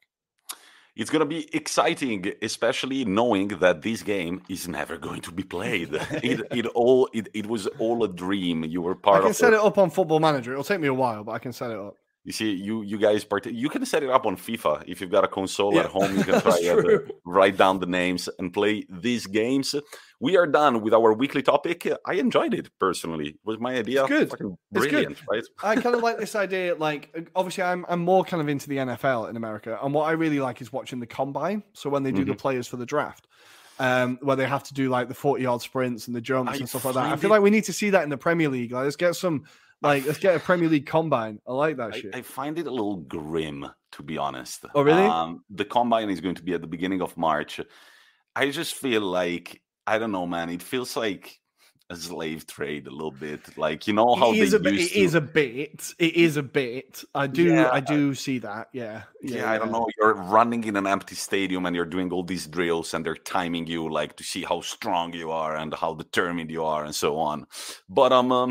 It's going to be exciting, especially knowing that this game is never going to be played. It was all a dream. You were part of it. I can set it up on Football Manager. It'll take me a while, but I can set it up. You see, you guys you can set it up on FIFA. If you've got a console at home, you can try it, write down the names and play these games. We are done with our weekly topic. I enjoyed it personally. It was my idea. It's good. Fucking brilliant, right? I kind of like this idea. Like, obviously, I'm more kind of into the NFL in America, and what I really like is watching the combine. So when they do the players for the draft, where they have to do like the 40-yard sprints and the jumps and stuff like that. I feel like we need to see that in the Premier League. Like, let's get a Premier League combine. I like that shit. I find it a little grim, to be honest. Oh, really? The combine is going to be at the beginning of March. I just feel like, I don't know, man. It feels like a slave trade a little bit. Like, you know how it is a bit. I do see that. Yeah. I don't know. You're running in an empty stadium and you're doing all these drills and they're timing you like to see how strong you are and how determined you are and so on. But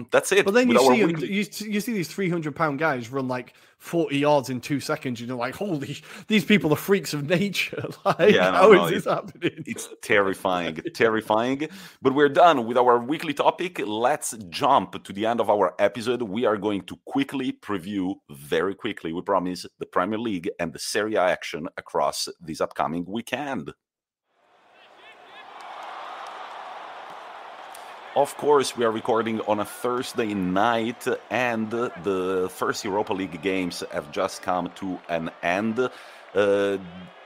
that's it. But then you see these 300-pound guys run like 40 yards in 2 seconds. You're like, holy, these people are freaks of nature. Like, how is this happening? It's terrifying, terrifying. But we're done with our weekly topic. Let's jump to the end of our episode. We are going to quickly preview, very quickly, we promise, the Premier League and the Serie A action across this upcoming weekend. Of course, we are recording on a Thursday night, and the first Europa League games have just come to an end.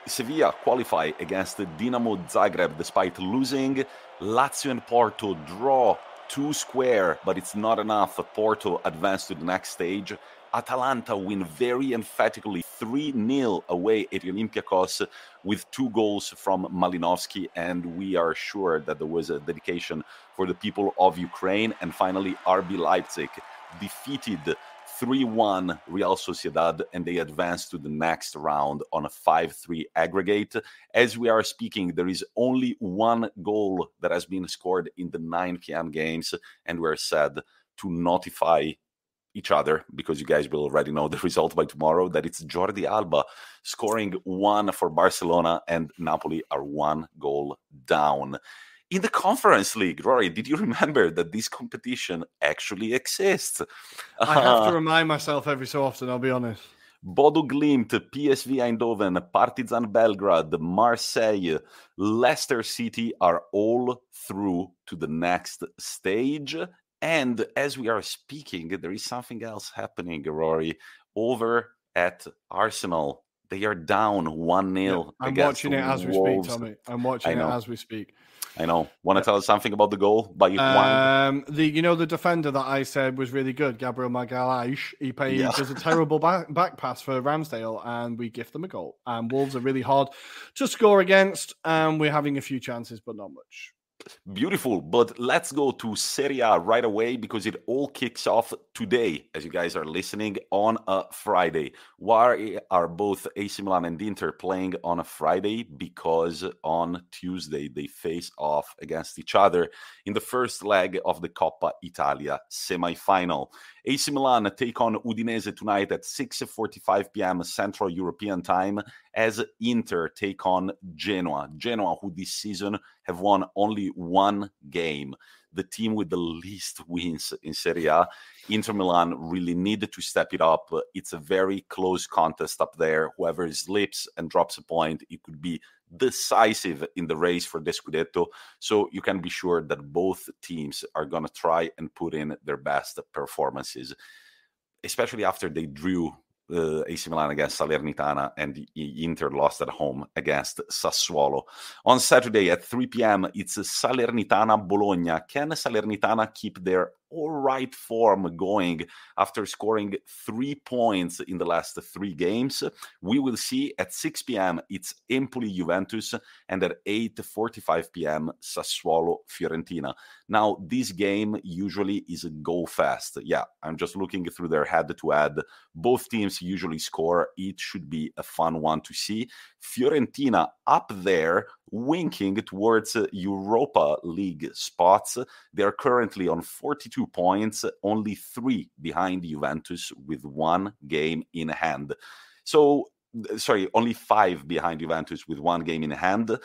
Sevilla qualify against Dinamo Zagreb despite losing. Lazio and Porto draw 2-2, but it's not enough. Porto advance to the next stage. Atalanta win very emphatically 3-0 away at Olympiacos with 2 goals from Malinovsky, and we are sure that there was a dedication for the people of Ukraine. And finally, RB Leipzig defeated 3-1 Real Sociedad, and they advanced to the next round on a 5-3 aggregate. As we are speaking, there is only 1 goal that has been scored in the 9 p.m. games, and we're sad to notify each other, because you guys will already know the result by tomorrow, that it's Jordi Alba scoring 1 for Barcelona, and Napoli are 1 goal down. In the Conference League, Rory, did you remember that this competition actually exists? I have to remind myself every so often, I'll be honest. Bodo Glimt, PSV Eindhoven, Partizan Belgrade, Marseille, Leicester City are all through to the next stage. And as we are speaking, there is something else happening, Rory, over at Arsenal. They are down 1-0. I'm watching it as we speak, Tommy. I'm watching it as we speak. I know. Want to tell us something about the goal by Juan? The defender that I said was really good, Gabriel Magalhaes. He does a terrible back pass for Ramsdale, and we gift them a goal. And Wolves are really hard to score against, and we're having a few chances, but not much. Beautiful, but let's go to Serie A right away, because it all kicks off today, as you guys are listening, on a Friday. Why are both AC Milan and Inter playing on a Friday? Because on Tuesday they face off against each other in the first leg of the Coppa Italia semi-final. AC Milan take on Udinese tonight at 6:45 p.m. Central European Time, as Inter take on Genoa. Genoa, who this season have won only 1 game. The team with the least wins in Serie A. Inter Milan really need to step it up. It's a very close contest up there. Whoever slips and drops a point, it could be decisive in the race for the Scudetto. So you can be sure that both teams are going to try and put in their best performances, especially after they drew AC Milan against Salernitana and Inter lost at home against Sassuolo. On Saturday at 3 p.m., it's Salernitana-Bologna. Can Salernitana keep their all-right form going after scoring 3 points in the last 3 games? We will see. At 6 p.m., it's Empoli-Juventus, and at 8:45 p.m., Sassuolo-Fiorentina. Now, this game usually is a go fast. Yeah, I'm just looking through their head-to-head. Both teams usually score. It should be a fun one to see. Fiorentina up there, winking towards Europa League spots. They're currently on 42 points, only 3 behind Juventus with 1 game in hand. Only 5 behind Juventus with 1 game in hand.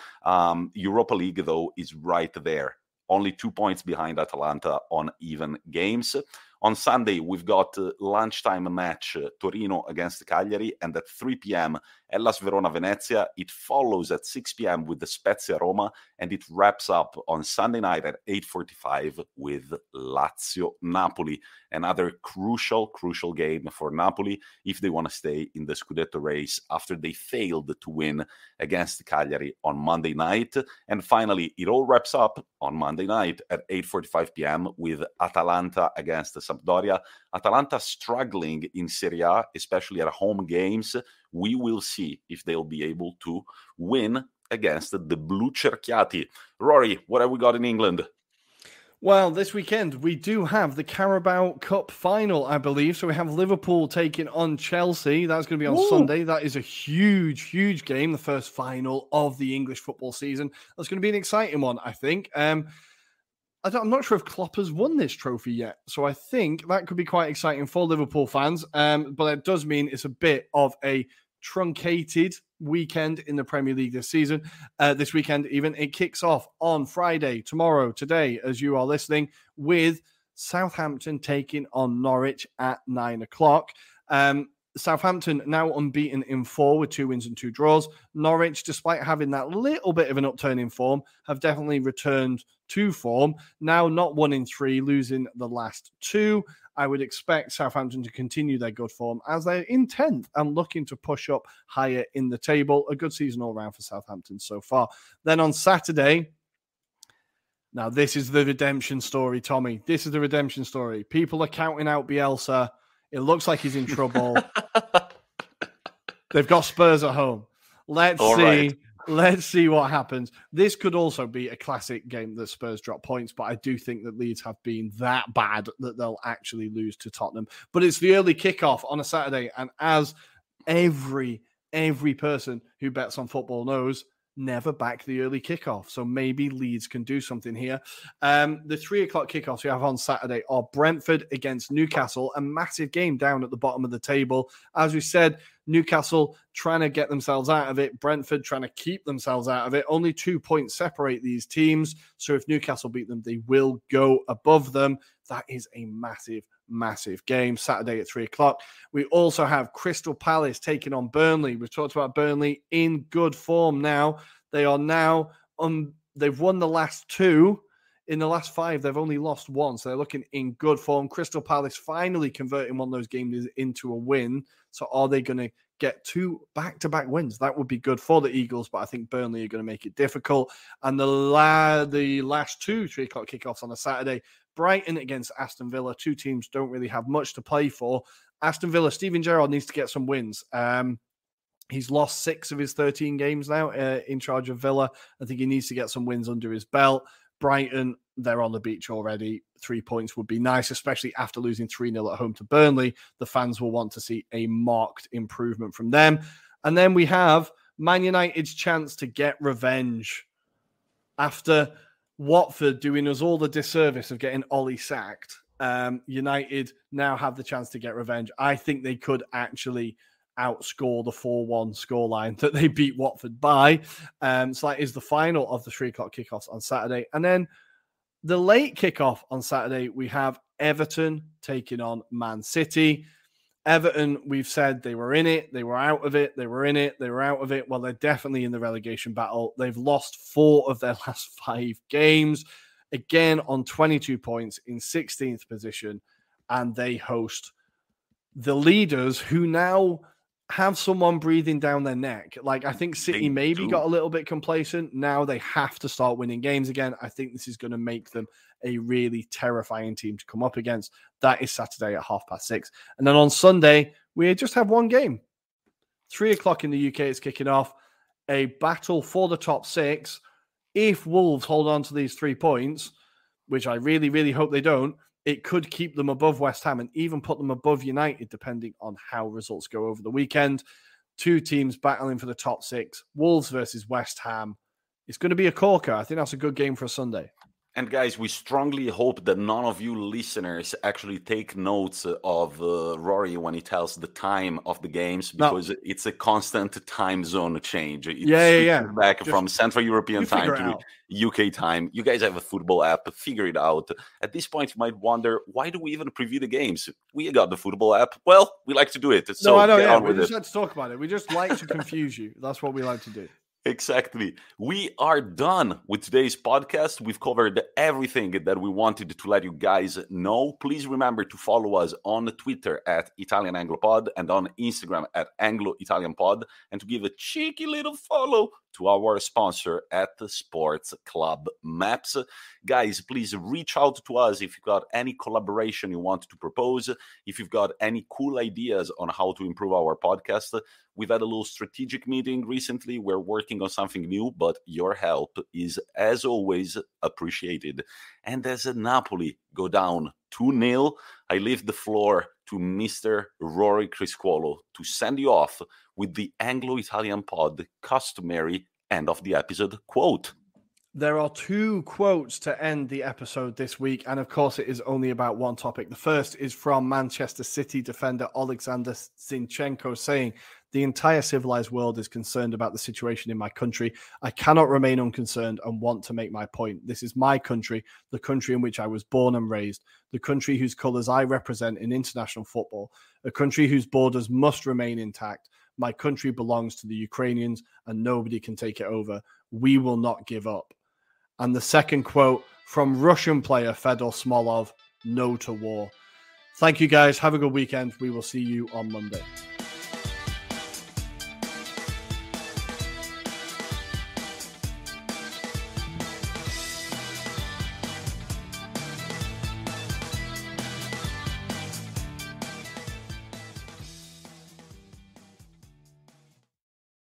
Europa League, though, is right there. Only 2 points behind Atalanta on even games. On Sunday, we've got lunchtime match Torino against Cagliari, and at 3 p.m. Hellas Verona Venezia. It follows at 6 p.m. with the Spezia Roma, and it wraps up on Sunday night at 8:45 with Lazio Napoli. Another crucial game for Napoli if they want to stay in the Scudetto race after they failed to win against Cagliari on Monday night. And finally, it all wraps up on Monday night at 8:45 p.m. with Atalanta against Sampdoria. Atalanta struggling in Serie A, especially at home games. We will see if they'll be able to win against the Blue Cerchiati. Rory, what have we got in England? Well, this weekend we do have the Carabao Cup final, I believe. So we have Liverpool taking on Chelsea. That's going to be on Sunday. That is a huge game, the first final of the English football season. That's going to be an exciting one, I think. I'm not sure if Klopp has won this trophy yet, so I think that could be quite exciting for Liverpool fans. But it does mean it's a bit of a truncated weekend in the Premier League this season. This weekend, even, it kicks off on Friday, tomorrow, today, as you are listening, with Southampton taking on Norwich at 9 o'clock. Southampton now unbeaten in 4 with 2 wins and 2 draws. Norwich, despite having that little bit of an upturn in form, have definitely returned to form. Now not 1 in 3, losing the last 2. I would expect Southampton to continue their good form as they're in 10th and looking to push up higher in the table. A good season all round for Southampton so far. Then on Saturday, now this is the redemption story, Tommy. This is the redemption story. People are counting out Bielsa. It looks like he's in trouble. They've got Spurs at home. Let's see. Right. Let's see what happens. This could also be a classic game that Spurs drop points, but I do think that Leeds have been that bad that they'll actually lose to Tottenham. But it's the early kickoff on a Saturday, and as every person who bets on football knows, never back the early kickoff. So maybe Leeds can do something here. The 3 o'clock kickoffs we have on Saturday are Brentford against Newcastle, a massive game down at the bottom of the table. As we said, Newcastle trying to get themselves out of it. Brentford trying to keep themselves out of it. Only 2 points separate these teams. So if Newcastle beat them, they will go above them. That is a massive game. Saturday at 3 o'clock. We also have Crystal Palace taking on Burnley. We've talked about Burnley in good form now. They are now they've won the last 2. In the last 5, they've only lost 1. So they're looking in good form. Crystal Palace finally converting one of those games into a win. So are they going to get 2 back-to-back wins? That would be good for the Eagles, but I think Burnley are going to make it difficult. And the last 2 3 o'clock kickoffs on a Saturday, Brighton against Aston Villa. 2 teams don't really have much to play for. Aston Villa, Steven Gerrard needs to get some wins. He's lost 6 of his 13 games now in charge of Villa. I think he needs to get some wins under his belt. Brighton, they're on the beach already. 3 points would be nice, especially after losing 3-0 at home to Burnley. The fans will want to see a marked improvement from them. And then we have Man United's chance to get revenge. After Watford doing us all the disservice of getting Ollie sacked, United now have the chance to get revenge. I think they could actually outscore the 4-1 scoreline that they beat Watford by. So that is the final of the 3 o'clock kickoffs on Saturday. And then the late kickoff on Saturday, we have Everton taking on Man City. Everton, we've said they were in it, they were out of it, they were in it, they were out of it. Well, they're definitely in the relegation battle. They've lost 4 of their last 5 games. Again, on 22 points in 16th position. And they host the leaders who now have someone breathing down their neck. Like, I think City maybe got a little bit complacent. Now they have to start winning games again. I think this is going to make them a really terrifying team to come up against. That is Saturday at 6:30. And then on Sunday, we just have one game. 3 o'clock in the UK, it's kicking off. A battle for the top 6. If Wolves hold on to these 3 points, which I really, really hope they don't, it could keep them above West Ham and even put them above United, depending on how results go over the weekend. 2 teams battling for the top 6. Wolves versus West Ham. It's going to be a corker. I think that's a good game for a Sunday. And guys, we strongly hope that none of you listeners actually take notes of Rory when he tells the time of the games, because it's a constant time zone change. It switches back from Central European time to UK time. You guys have a football app, figure it out. At this point, you might wonder, why do we even preview the games? We got the football app. Well, we like to do it. So I know, we just like to talk about it. We just like to confuse you. That's what we like to do. Exactly. We are done with today's podcast. We've covered everything that we wanted to let you guys know. Please remember to follow us on Twitter at Italian AngloPod and on Instagram at Anglo-Italian Pod, and to give a cheeky little follow to our sponsor at the Sports Club Maps. Guys, please reach out to us if you've got any collaboration you want to propose, if you've got any cool ideas on how to improve our podcast. We've had a little strategic meeting recently. We're working on something new, but your help is, as always, appreciated. And as Napoli go down 2-0, I leave the floor to Mr. Rory Criscuolo to send you off with the Anglo-Italian Pod customary end of the episode quote. There are 2 quotes to end the episode this week, and of course it is only about one topic. The first is from Manchester City defender Alexander Zinchenko, saying, "The entire civilized world is concerned about the situation in my country. I cannot remain unconcerned and want to make my point. This is my country, the country in which I was born and raised, the country whose colours I represent in international football, a country whose borders must remain intact. My country belongs to the Ukrainians and nobody can take it over. We will not give up." And the second quote from Russian player Fedor Smolov, "No to war." Thank you guys. Have a good weekend. We will see you on Monday.